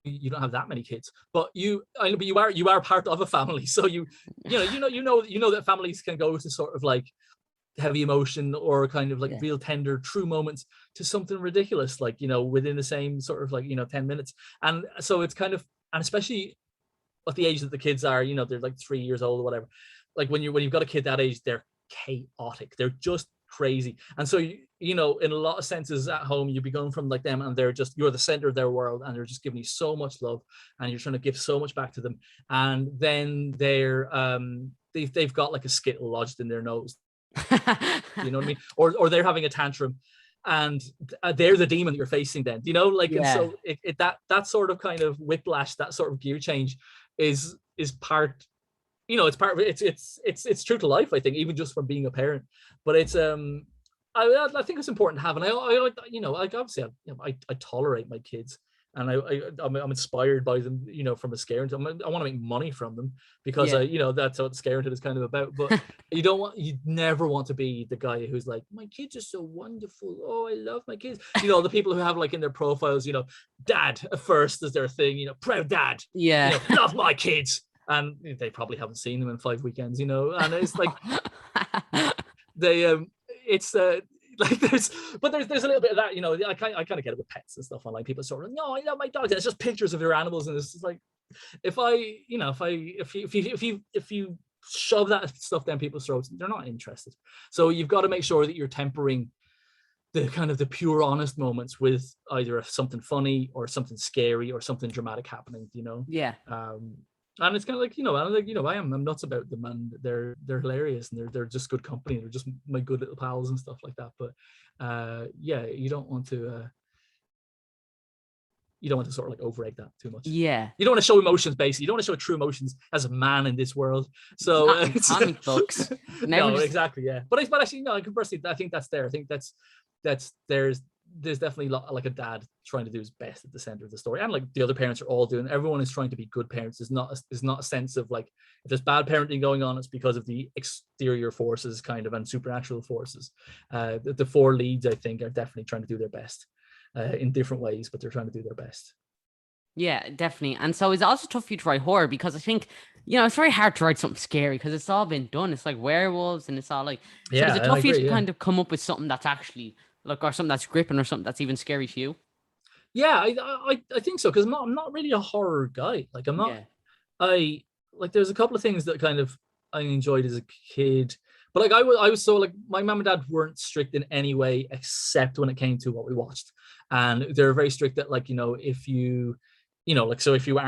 you don't have that many kids, but you are part of a family. So you know that families can go to sort of like heavy emotion or kind of like real tender true moments to something ridiculous, like within the same sort of like 10 minutes. And so it's kind of, and especially at the age that the kids are, they're like 3 years old or whatever, like when you've got a kid that age, they're chaotic, they're just crazy. And so you know, in a lot of senses at home, you be going from like them, and you're the center of their world, and they're just giving you so much love, and you're trying to give so much back to them. And then they've got like a skittle lodged in their nose. You know what I mean? Or they're having a tantrum, and they're the demon that you're facing then, you know, like, and so that sort of kind of whiplash, that sort of gear change is part, you know, it's part of it. It's true to life, I think, even just from being a parent. But it's I think it's important to have, and I you know, like obviously I tolerate my kids, and I'm inspired by them, you know, from a Scarenthood. I want to make money from them because you know, that's what Scarenthood is kind of about. But you never want to be the guy who's like, my kids are so wonderful. Oh, I love my kids. You know, the people who have like in their profiles, you know, dad first is their thing. You know, proud dad. Yeah. You know, love my kids, and they probably haven't seen them in 5 weekends. You know, and it's like they it's like there's a little bit of that, you know. I kind of get it with pets and stuff online. People sort of, no, I love my dogs, and it's just pictures of their animals, and it's just like, if you shove that stuff down people's throats, they're not interested. So you've got to make sure that you're tempering the kind of the pure honest moments with either something funny or something scary or something dramatic happening, you know. And it's kind of like, you know, I'm nuts about them, and they're hilarious, and they're just good company. They're just my good little pals and stuff like that. But you don't want to sort of like overegg that too much. Yeah. You don't want to show emotions, basically. You don't want to show true emotions as a man in this world. So not in comic books. No, exactly, yeah. But actually, no, I think that's there. I think there's definitely like a dad trying to do his best at the center of the story, and like the other parents are all doing. Everyone is trying to be good parents. There's not a sense of like, if there's bad parenting going on, it's because of the exterior forces kind of and supernatural forces. The 4 leads, I think, are definitely trying to do their best in different ways, but they're trying to do their best. Yeah, definitely. And so it's also tough for you to write horror, because I think, you know, it's very hard to write something scary because it's all been done. It's like werewolves, and it's all like, so is it tough for you to kind of come up with something that's actually like, or something that's gripping, or something that's even scary to you? Yeah, I think so, because I'm not really a horror guy. Like, I'm not. I like, there's a couple of things that kind of I enjoyed as a kid, but like I was so like, my mom and dad weren't strict in any way except when it came to what we watched, and they're very strict that, like, you know, if you like, so if you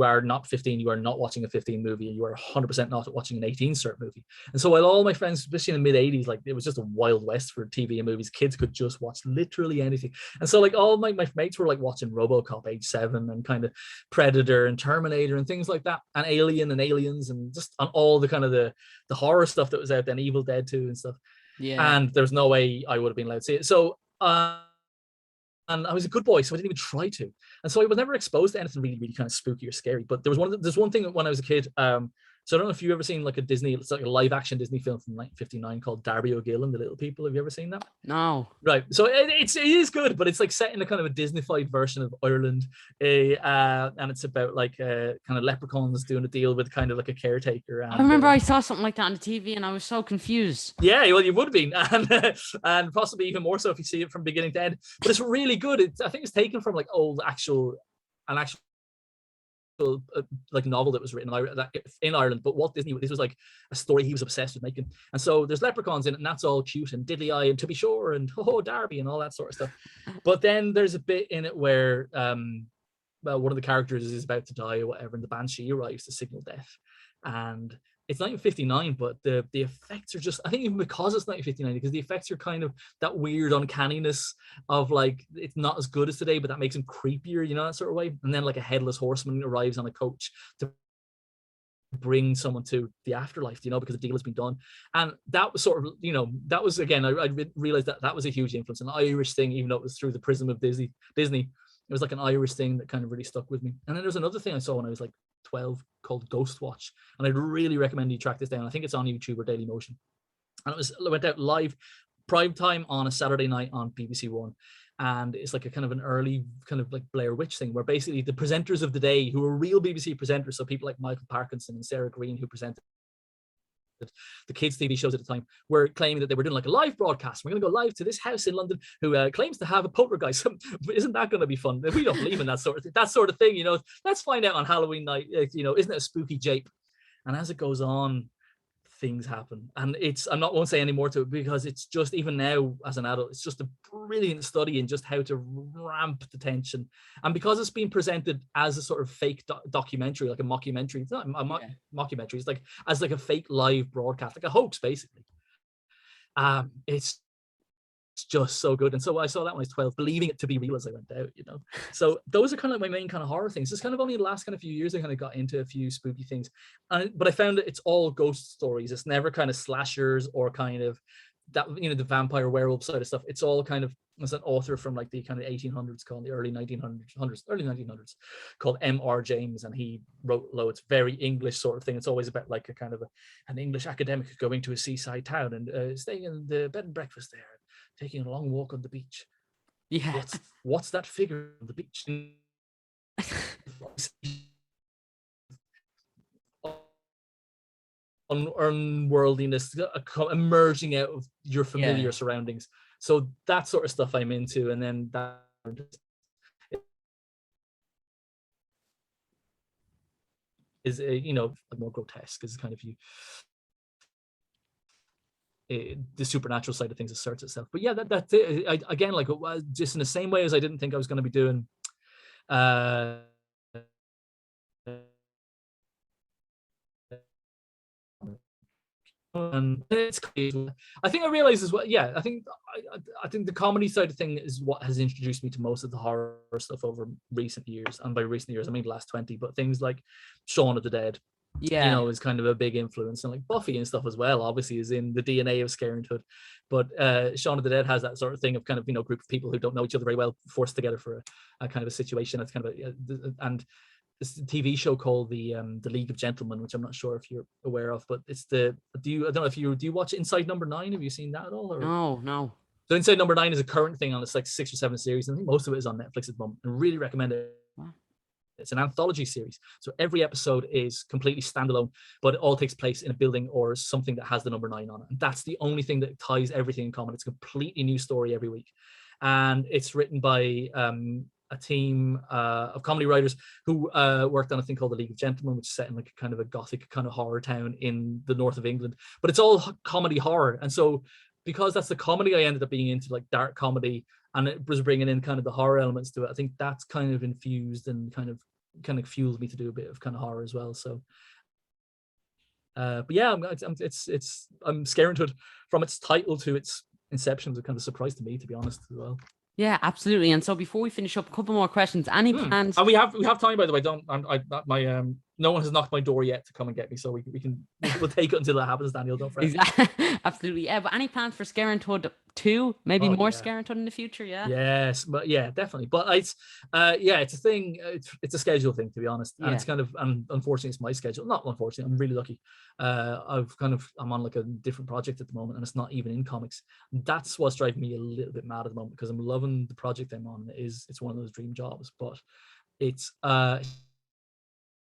are not 15, you are not watching a 15 movie, and you are 100% not watching an 18 cert movie. And so while all my friends, especially in the mid 80s, like, it was just a wild west for TV and movies, kids could just watch literally anything. And so like all my mates were like watching RoboCop age 7, and kind of Predator and Terminator and things like that, and Alien and Aliens, and just on all the kind of the horror stuff that was out then, Evil Dead 2 and stuff. And there's no way I would have been allowed to see it. So and I was a good boy, so I didn't even try to. And so I was never exposed to anything really, really kind of spooky or scary. But there's one thing when I was a kid. So I don't know if you've ever seen like it's like a live action Disney film from 1959 called Darby O'Gill and the Little People. Have you ever seen that? No. Right. So it is good, but it's like set in a kind of a Disneyfied version of Ireland. And it's about like kind of leprechauns doing a deal with kind of like a caretaker. And, I remember I saw something like that on the TV, and I was so confused. Yeah, well, you would have been, and possibly even more so if you see it from beginning to end. But it's really good. I think it's taken from like an actual like novel that was written in Ireland, but Walt Disney, this was like a story he was obsessed with making. And so there's leprechauns in it, and that's all cute and diddly eye and to be sure and Darby and all that sort of stuff. But then there's a bit in it where one of the characters is about to die or whatever, and the Banshee arrives to signal death. And it's 1959, but the effects are just, I think even because it's 1959, because the effects are kind of that weird uncanniness of like, it's not as good as today, but that makes them creepier, you know, that sort of way. And then like a headless horseman arrives on a coach to bring someone to the afterlife, you know, because the deal has been done. And that was sort of, you know, that was, again, I realized that was a huge influence, an Irish thing, even though it was through the prism of Disney. It was like an Irish thing that kind of really stuck with me. And then there was another thing I saw when I was like 12 called Ghost Watch, and I'd really recommend you track this down. I think it's on YouTube or Dailymotion, and it went out live prime time on a Saturday night on BBC One, and it's like a kind of an early kind of like Blair Witch thing, where basically the presenters of the day, who were real BBC presenters, so people like Michael Parkinson and Sarah Green, who presented the kids' TV shows at the time, were claiming that they were doing like a live broadcast. We're going to go live to this house in London who claims to have a poltergeist. Isn't that going to be fun? We don't believe in that sort of thing, you know. Let's find out on Halloween night, you know, isn't it a spooky jape? And as it goes on, things happen. And I'm not won't say any more to it, because it's just, even now as an adult, it's just a brilliant study in just how to ramp the tension. And because it's being presented as a sort of fake documentary, like a mockumentary, it's not a mockumentary, it's like as like a fake live broadcast, like a hoax basically. It's just so good. And so I saw that when I was 12, believing it to be real as I went out, you know. So those are kind of like my main kind of horror things. It's kind of only the last kind of few years I kind of got into a few spooky things. But I found that it's all ghost stories. It's never kind of slashers or kind of that, you know, the vampire werewolf side of stuff. It's all kind of, there's an author from like the kind of 1800s called the early 1900s called M.R. James, and he wrote loads, very English sort of thing. It's always about like a kind of an English academic going to a seaside town and staying in the bed and breakfast there, taking a long walk on the beach. Yeah. What's that figure on the beach? Unworldliness emerging out of your familiar surroundings. So that sort of stuff I'm into, and then that is you know, more grotesque, is kind of the supernatural side of things asserts itself. But yeah, that's it. Again, like, just in the same way as I didn't think I was going to be doing and it's crazy. I think I realized as well. Yeah, I think the comedy side of thing is what has introduced me to most of the horror stuff over recent years. And by recent years, I mean the last 20. But things like Shaun of the Dead, you know, is kind of a big influence, and like Buffy and stuff as well. Obviously, is in the DNA of Scarenthood. But Shaun of the Dead has that sort of thing of kind of, you know, group of people who don't know each other very well forced together for a kind of a situation. That's kind of and this TV show called the League of Gentlemen, which I'm not sure if you're aware of, but it's I don't know if do you watch Inside Number 9? Have you seen that at all? Or? No. So Inside Number 9 is a current thing on, it's like 6 or 7 series. And I think most of it is on Netflix at the moment. I really recommend it. Wow. It's an anthology series. So every episode is completely standalone, but it all takes place in a building or something that has the number 9 on it. And that's the only thing that ties everything in common. It's a completely new story every week. And it's written by a team of comedy writers who worked on a thing called the League of Gentlemen, which is set in like a kind of a gothic kind of horror town in the north of England. But it's all comedy horror. And so because that's the comedy, I ended up being into like dark comedy, and it was bringing in kind of the horror elements to it. I think that's kind of infused and kind of fueled me to do a bit of kind of horror as well. So but yeah, I'm Scarenthood, from its title to its inception, was a kind of surprise to me, to be honest, as well. Yeah, absolutely. And so before we finish up, a couple more questions. Any plans? And we have time, by the way. No one has knocked my door yet to come and get me, so we'll take it until that happens, Daniel. Don't fret. Exactly. Absolutely. Yeah, but any plans for Scarenthood 2? Maybe more Scarenthood in the future? Yeah. Yes, but yeah, definitely. But it's it's a thing. It's a schedule thing, to be honest. And it's kind of, and unfortunately, it's my schedule. Not unfortunately, I'm really lucky. I'm on like a different project at the moment, and it's not even in comics. That's what's driving me a little bit mad at the moment, because I'm loving the project I'm on. It's one of those dream jobs, but it's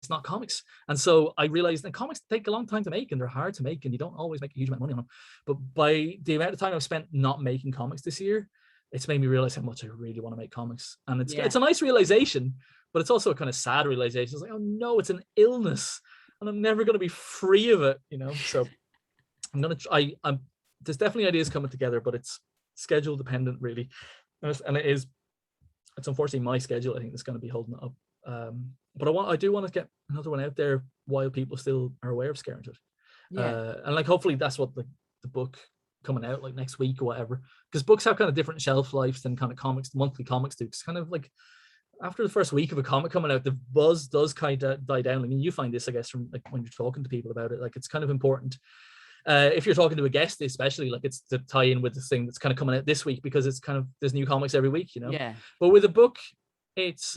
not comics. And so I realized that comics take a long time to make, and they're hard to make, and you don't always make a huge amount of money on them. But by the amount of time I've spent not making comics this year, it's made me realize how much I really want to make comics. And it's a nice realization, but it's also a kind of sad realization. It's like, oh no, it's an illness, and I'm never going to be free of it, you know? So I'm going to try. There's definitely ideas coming together, but it's schedule dependent, really. And it's unfortunately my schedule, I think, that's going to be holding it up. But I do want to get another one out there while people still are aware of Scarenthood. And like, hopefully that's what the book coming out like next week or whatever, because books have kind of different shelf lives than kind of comics, monthly comics do. It's kind of like after the first week of a comic coming out, the buzz does kind of die down. I mean, you find this, I guess, from like when you're talking to people about it. Like, it's kind of important if you're talking to a guest, especially, like, it's to tie in with this thing that's kind of coming out this week, because it's kind of, there's new comics every week, you know. But with a book, it's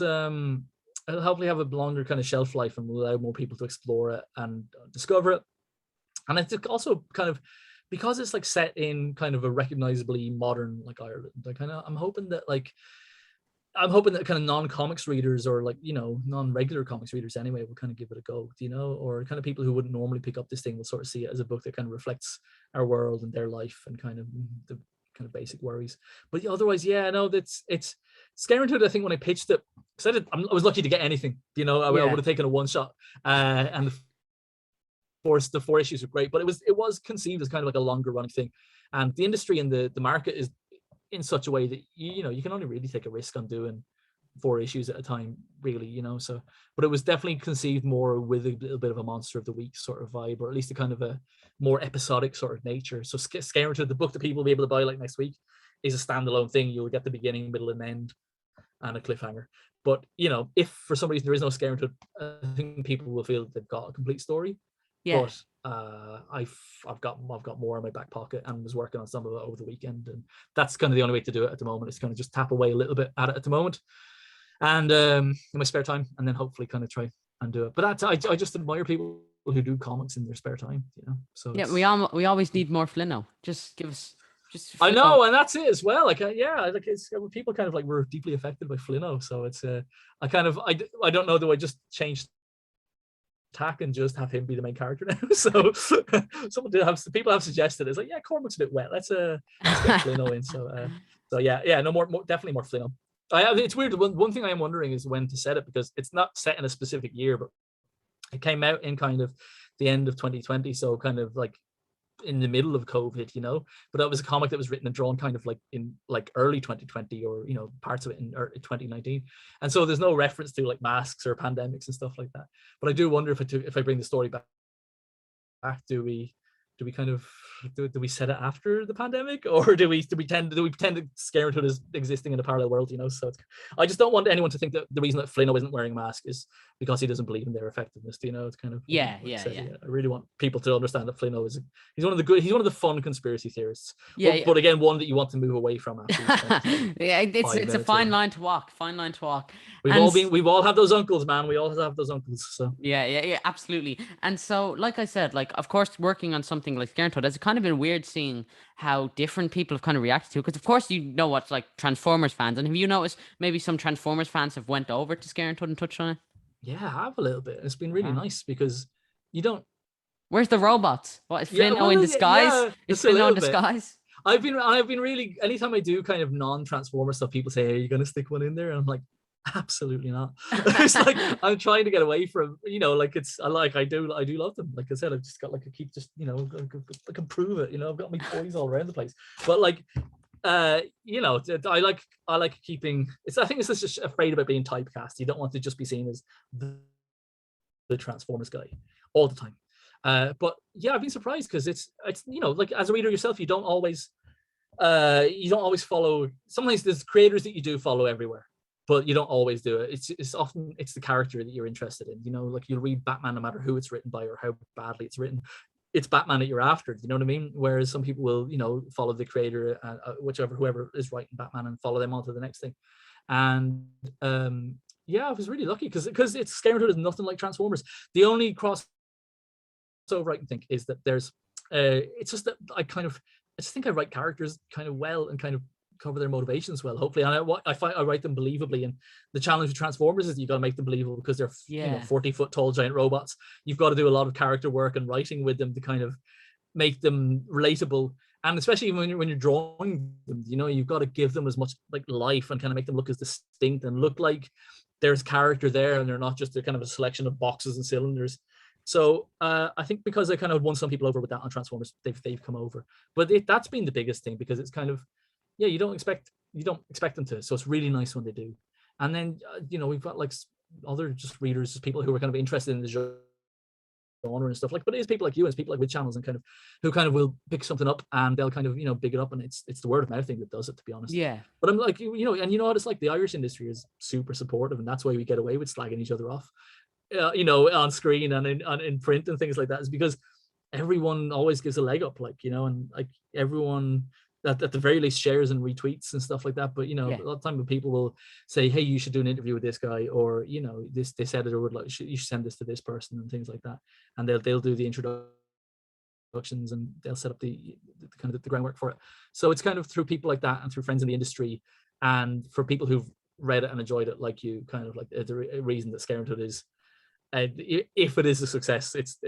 it'll hopefully have a longer kind of shelf life and will allow more people to explore it and discover it. And it's also kind of, because it's like set in kind of a recognizably modern like Ireland, I'm hoping that kind of non-comics readers, or like, you know, non-regular comics readers anyway, will kind of give it a go, you know, or kind of people who wouldn't normally pick up this thing will sort of see it as a book that kind of reflects our world and their life and kind of the kind of basic worries. But otherwise, it's Scarenthood. I think when I pitched it, because I was lucky to get anything, you know, I would have taken a one shot, and the four issues were great, but it was conceived as kind of like a longer running thing, and the industry and the market is in such a way that you can only really take a risk on doing 4 issues at a time, really, so. But it was definitely conceived more with a little bit of a monster of the week sort of vibe, or at least a kind of a more episodic sort of nature. So Scarenthood, the book that people will be able to buy like next week, is a standalone thing. You'll get the beginning, middle, and end, and a cliffhanger. But if for some reason there is no Scarenthood, I think people will feel they've got a complete story. Yeah. But I've got more in my back pocket, and was working on some of it over the weekend, and that's kind of the only way to do it at the moment. Is kind of just tap away a little bit at it at the moment, and in my spare time, and then hopefully kind of try and do it. But I just admire people who do comics in their spare time, So yeah, we always need more Flinno. Just give us. I know, and that's it as well. Like, it's people kind of like were deeply affected by Flinno, so it's I don't know, do I just change tack and just have him be the main character now? So people have suggested it's like, yeah, Cormac's a bit wet. Let's get Flinno in. So yeah, no more definitely more Flinno. It's weird. One thing I am wondering is when to set it, because it's not set in a specific year, but it came out in kind of the end of 2020, so kind of like in the middle of COVID, but that was a comic that was written and drawn kind of like in like early 2020, or parts of it in 2019, and so there's no reference to like masks or pandemics and stuff like that. But I do wonder if I bring the story back, do we kind of do we set it after the pandemic, or do we pretend that Scarenthood is existing in a parallel world? So I just don't want anyone to think that the reason that Flinno isn't wearing a mask is because he doesn't believe in their effectiveness. It's kind of yeah. I really want people to understand that Flinno he's one of the fun conspiracy theorists. Yeah, but again, one that you want to move away from after. Yeah, it's a fine line to walk. We've all had those uncles, man. We all have those uncles. So yeah, absolutely. And so, like I said, like, of course, working on something like Scarenthood, it's kind of been weird seeing how different people have kind of reacted to it. Because of course, what's like Transformers fans, and have you noticed maybe some Transformers fans have went over to Scarenthood and touched on it? Yeah, I have a little bit. It's been really nice, because you don't. Where's the robots? What is Flinno in disguise? Yeah, is Flinno in disguise? I've been really, anytime I do kind of non-Transformer stuff, people say, "Hey, are you gonna stick one in there?" And I'm like, absolutely not. It's like I'm trying to get away from, I do love them. Like I said, I've just got like I can prove it. I've got my toys all around the place. But like, I like keeping. I think it's just afraid about being typecast. You don't want to just be seen as the Transformers guy all the time. But yeah, I've been surprised, because it's like, as a reader yourself, you don't always follow. Sometimes there's creators that you do follow everywhere, but you don't always do it. It's often the character that you're interested in. Like you'll read Batman no matter who it's written by or how badly it's written. It's Batman that you're after. You know what I mean? Whereas some people will, follow the creator, whoever is writing Batman, and follow them on to the next thing. And yeah, I was really lucky, because it's Scarenthood is nothing like Transformers. The only crossover I can think is that there's it's just that I just think I write characters kind of well, and kind of cover their motivations well, hopefully. And I write them believably. And the challenge with Transformers is you got to make them believable, because they're 40-foot tall giant robots. You've got to do a lot of character work and writing with them to kind of make them relatable. And especially when you're drawing them, you've got to give them as much like life, and kind of make them look as distinct and look like there's character there, and they're not just kind of a selection of boxes and cylinders. So I think because I kind of won some people over with that on Transformers, they've come over. But that's been the biggest thing, because it's kind of, you don't expect them to. So it's really nice when they do. And then we've got like other just readers, just people who are kind of interested in the genre and stuff like. But it is people like you, and it's people like with channels, and kind of who kind of will pick something up, and they'll kind of big it up, and it's the word of mouth thing that does it, to be honest. Yeah. But I'm like, and what it's like. The Irish industry is super supportive, and that's why we get away with slagging each other off. On screen and in print and things like that, is because everyone always gives a leg up, and like everyone at the very least shares and retweets and stuff like that. But a lot of time when people will say, "Hey, you should do an interview with this guy," or this editor would like, you should send this to this person, and things like that, and they'll do the introductions, and they'll set up the kind of the groundwork for it. So it's kind of through people like that, and through friends in the industry, and for people who've read it and enjoyed it, like you, kind of like the reason that Scarenthood is if it is a success, it's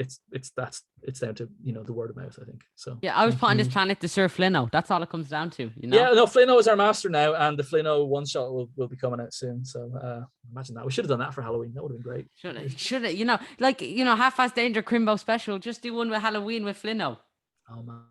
down to the word of mouth, I think. So Yeah, I was thank put on this you. planet to serve Flinno. That's all it comes down to, Yeah, no, Flinno is our master now, and the Flinno one shot will be coming out soon. So imagine that. We should have done that for Halloween. That would have been great. Should it? Like Half Past Danger Crimbo special. Just do one with Halloween with Flinno. Oh man.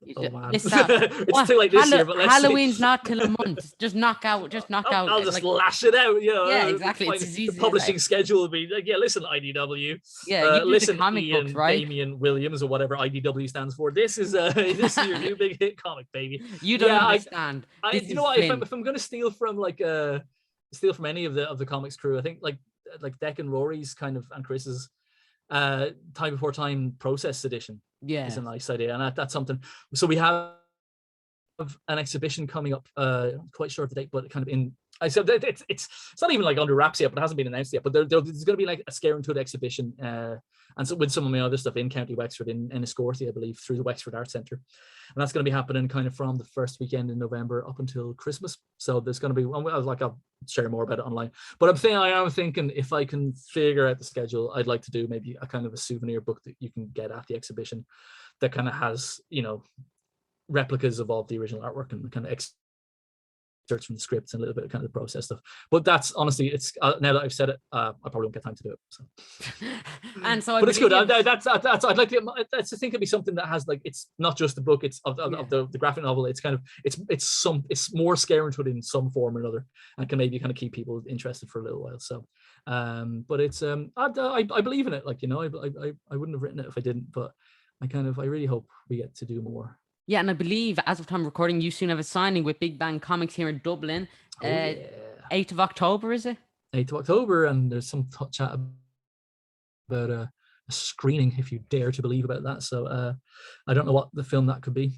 Listen, it's too late this year, but let's Halloween's see. not till a month. Just knock out. I'll just lash it out. Yeah, exactly. It's as easy the publishing as schedule will be like, yeah, listen, IDW. Yeah, you do listen, the comic Ian, books, right? Damian Williams, or whatever IDW stands for. This is your new big hit comic, baby. You don't understand. You know what? If I'm going to steal from any of the comics crew, I think like Deck and Rory's kind of, and Chris's time before time process edition is a nice idea, and that's something. So we have an exhibition coming up, I'm quite sure of the date, but kind of in I said it's not even like under wraps yet, but it hasn't been announced yet, but there's going to be like a Scarenthood exhibition, and so with some of my other stuff in County Wexford, in Escorthy, I believe, through the Wexford Arts Centre, and that's going to be happening kind of from the first weekend in November up until Christmas. So there's going to be, I'll share more about it online, but I am thinking if I can figure out the schedule, I'd like to do maybe a kind of a souvenir book that you can get at the exhibition that kind of has replicas of all the original artwork and kind of excerpts from the scripts and a little bit of kind of the process stuff. But that's honestly, it's now that I've said it, I probably won't get time to do it. So. And so, but it's good. That's I'd like to. That's I think it'd be something that has like, it's not just the book. It's of the graphic novel. It's kind of it's more Scarenthood in some form or another, and can maybe kind of keep people interested for a little while. So, but it's I believe in it. Like I wouldn't have written it if I didn't. But I really hope we get to do more. Yeah, and I believe as of time recording, you soon have a signing with Big Bang Comics here in Dublin. 8th of October, is it? 8th of October, and there's some chat about a screening, if you dare to believe about that. So I don't know what the film that could be.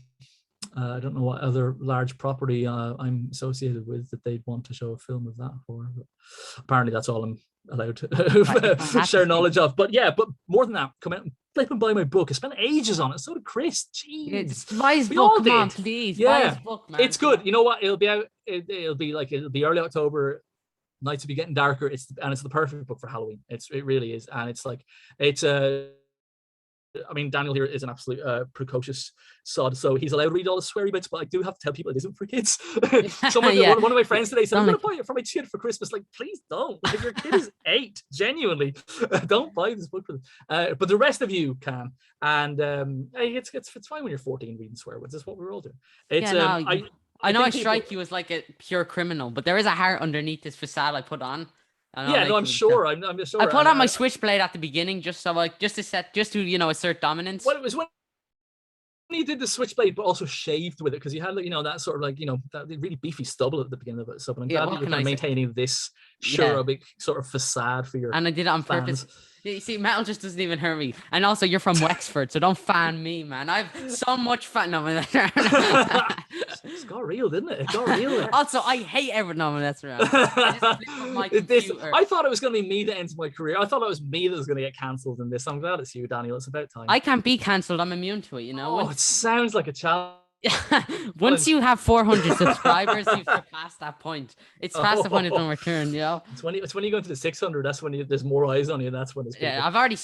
I don't know what other large property I'm associated with that they'd want to show a film of that for. But apparently that's all I'm allowed to share knowledge of. But yeah, but more than that, come out and flip and buy my book. I spent ages on it. So did Chris. Jeez. Buy his book, come on, please. Yeah, buy his book, man. It's good. You know what? It'll be out. It'll be early October. Nights will be getting darker. It's the perfect book for Halloween. It really is, and it's I mean, Daniel here is an absolute precocious sod, so he's allowed to read all the sweary bits, but I do have to tell people it isn't for kids. One of my friends today said, I'm going to buy it for my kid for Christmas. Like, please don't. Like, your kid is 8. Genuinely. Don't buy this book for them. But the rest of you can. And it's fine when you're 14 reading swear words. That's what we're all doing. I know I strike you as like a pure criminal, but there is a heart underneath this facade I put on. I'm sure. I'm sure. I put on my switchblade at the beginning just to assert dominance. Well, it was when he did the switchblade, but also shaved with it, because he had that sort of that really beefy stubble at the beginning of it. So, but I'm glad that you're maintaining this cherubic sort of facade for your. And I did it on purpose. You see, metal just doesn't even hurt me. And also, you're from Wexford, so don't fan me, man. I've so much fan. No, it got real, didn't it? It got real. Also, I hate everyone. No, that's right. I thought it was going to be me that ends my career. I thought it was me that was going to get cancelled in this. I'm glad it's you, Daniel. It's about time. I can't be cancelled. I'm immune to it. Oh, it sounds like a challenge. Once you have 400 subscribers, you've surpassed that point. It's past the point of no return. It's when you go to the 600. That's when there's more eyes on you. That's when it's good. I've already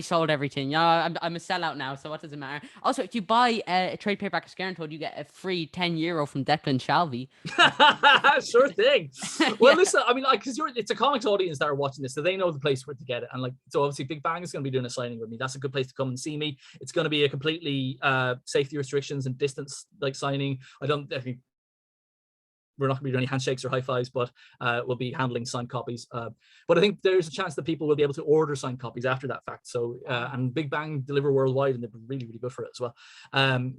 sold everything. I'm a sellout now, so what does it matter? Also, if you buy a trade paperback of Scarenthood, you get a free €10 from Declan Shalvey. Sure thing. Well, listen, I mean, because it's a comics audience that are watching this, so they know the place where to get it. And so obviously Big Bang is going to be doing a signing with me. That's a good place to come and see me. It's going to be a completely safety restrictions and distance signing. I think we're not going to be doing any handshakes or high fives, but we'll be handling signed copies. But I think there's a chance that people will be able to order signed copies after that fact. So and Big Bang deliver worldwide, and they're really, really good for it as well.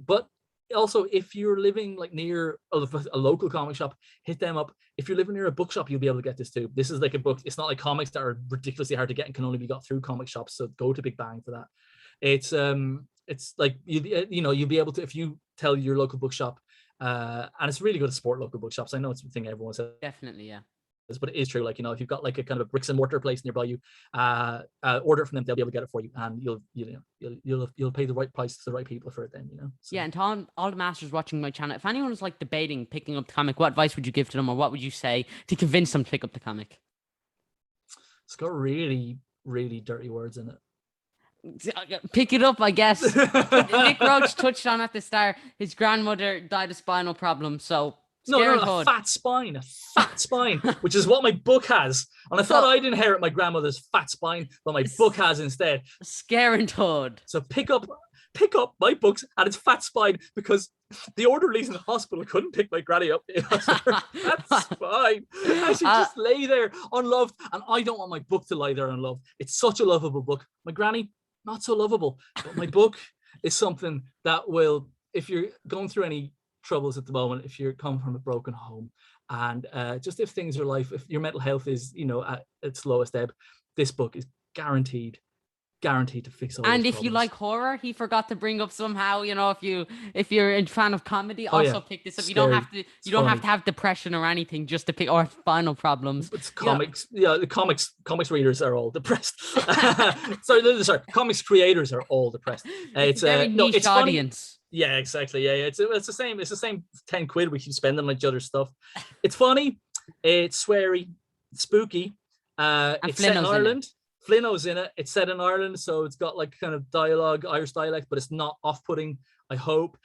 But also, if you're living near a local comic shop, hit them up. If you're living near a bookshop, you'll be able to get this too. This is like a book. It's not like comics that are ridiculously hard to get and can only be got through comic shops. So go to Big Bang for that. It's like you'll be able to, if you tell your local bookshop, and it's really good to support local bookshops. I know it's a thing everyone says. Definitely, yeah. But it is true. If you've got a kind of a bricks and mortar place nearby you, order it from them. They'll be able to get it for you, and you'll pay the right price to the right people for it. Then So. Yeah, and to all the masters watching my channel, if anyone was debating picking up the comic, what advice would you give to them, or what would you say to convince them to pick up the comic? It's got really, really dirty words in it. Pick it up, I guess. Nick Roche touched on at the start. His grandmother died of spinal problems, so No, Scarenthood. a fat spine, which is what my book has. And I thought I'd inherit my grandmother's fat spine, but my book has instead. Scarenthood. So pick up my books and its fat spine, because the orderlies in the hospital couldn't pick my granny up. That's fine. I should just lay there unloved, and I don't want my book to lie there unloved. It's such a lovable book. My granny, not so lovable, but my book is something that will, if you're going through any troubles at the moment, if you're coming from a broken home, and just if things are life, if your mental health is, at its lowest ebb, this book is guaranteed to fix all. And if problems. You like horror, he forgot to bring up somehow. If you're a fan of comedy, also pick this up. Scary. You don't have to have depression or anything just to pick, or spinal problems. It's comics. The comics readers are all depressed. sorry, comics creators are all depressed. It's very niche it's audience. Funny. Yeah, exactly. Yeah, it's the same. It's the same 10 quid we keep spending on each other's stuff. It's funny. It's sweary. It's spooky. It's set in Ireland. Flino's in it. It's set in Ireland, so it's got like kind of dialogue, Irish dialect, but it's not off-putting, I hope.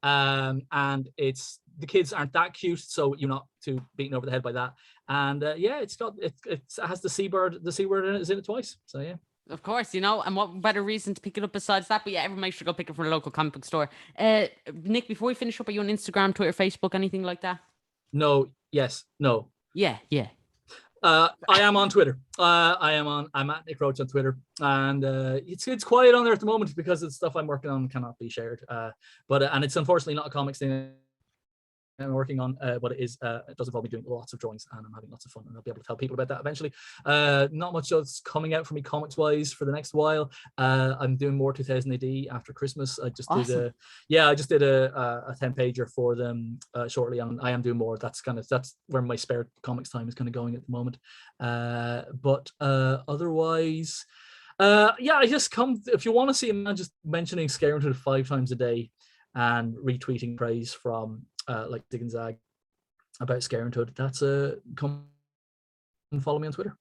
And it's, the kids aren't that cute, so you're not too beaten over the head by that. And it has the C word in it, is in it twice. So yeah. Of course, and what better reason to pick it up besides that? But yeah, everyone make sure to go pick it from a local comic book store. Nick, before we finish up, are you on Instagram, Twitter, Facebook, anything like that? No. Yes. No. Yeah. I am on Twitter. I'm at Nick Roche on Twitter, and it's quiet on there at the moment because it's stuff I'm working on cannot be shared. But it's unfortunately not a comics thing I'm working on, but it does involve me doing lots of drawings, and I'm having lots of fun, and I'll be able to tell people about that eventually. Not much else coming out for me comics wise for the next while. I'm doing more 2000 AD after Christmas. I just did a 10-pager for them shortly, and I am doing more. That's where my spare comics time is kind of going at the moment. But otherwise, I just come, if you want to see a man just mentioning Scarenthood 5 times a day and retweeting praise from like Dig and Zag about Scarenthood, that's come and follow me on Twitter.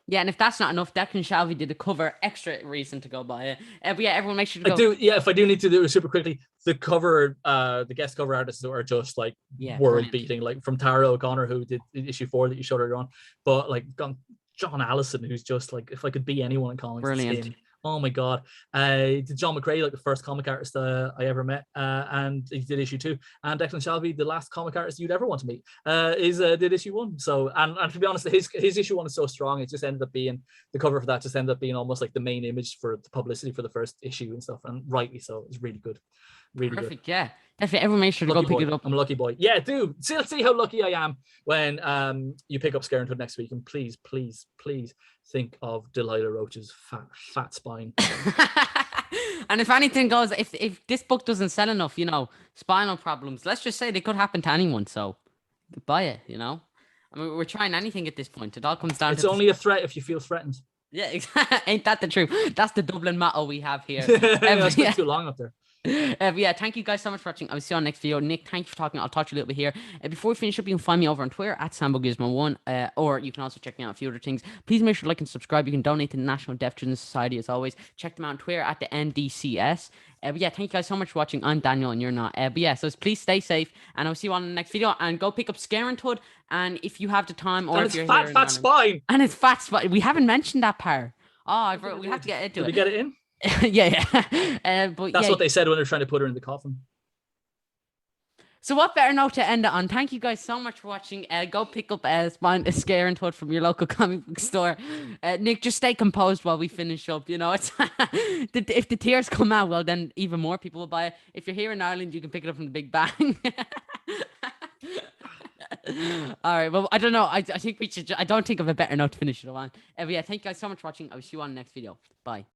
Yeah, and if that's not enough, Declan Shalvey did a cover, extra reason to go buy it. But yeah, everyone make sure to go. If I do need to do it super quickly, the cover, the guest cover artists are just like world beating, like from Tara O'Connor, who did issue 4 that you showed her on, but like John Allison, who's just like, if I could be anyone in comics, brilliant. It's him. Oh my god. Did John McRae, like the first comic artist I ever met, and he did issue 2. And Declan Shalvey, the last comic artist you'd ever want to meet, did issue 1. So and to be honest, his issue 1 is so strong, it just ended up being, the cover for that just ended up being almost like the main image for the publicity for the first issue and stuff, and rightly so. It's really good. Really perfect, good. Yeah. If everyone make sure to go pick it up. I'm a lucky boy. Yeah, do. Let's see how lucky I am when you pick up Scarenthood next week. And please think of Delilah Roach's fat spine. And if anything goes, if this book doesn't sell enough, spinal problems, let's just say they could happen to anyone. So buy it, I mean, we're trying anything at this point. It all comes down to it's only a threat if you feel threatened. Yeah, ain't that the truth? That's the Dublin motto we have here. It's been too long up there. Thank you guys so much for watching. I'll see you on the next video. Nick, thank you for talking. I'll talk to you a little bit here. Before we finish up, you can find me over on Twitter at SamboGizmo1, or you can also check me out a few other things. Please make sure to like and subscribe. You can donate to the National Deaf Children's Society as always. Check them out on Twitter at the NDCS. Thank you guys so much for watching. I'm Daniel and you're not. So please stay safe, and I'll see you on the next video. And go pick up Scarenthood. And if you have the time, or and if you're fat spine, and it's fat spine. We haven't mentioned that part. We have to get into it. Did we get it in? But that's what they said when they're trying to put her in the coffin. So what better note to end it on? Thank you guys so much for watching. Go pick up Scarenthood from your local comic book store. Nick, just stay composed while we finish up. It's if the tears come out, well, then even more people will buy it. If you're here in Ireland, you can pick it up from the Big Bang. All right, well, I don't know. I think we should. I don't think of a better note to finish it on. Thank you guys so much for watching. I will see you on the next video. Bye.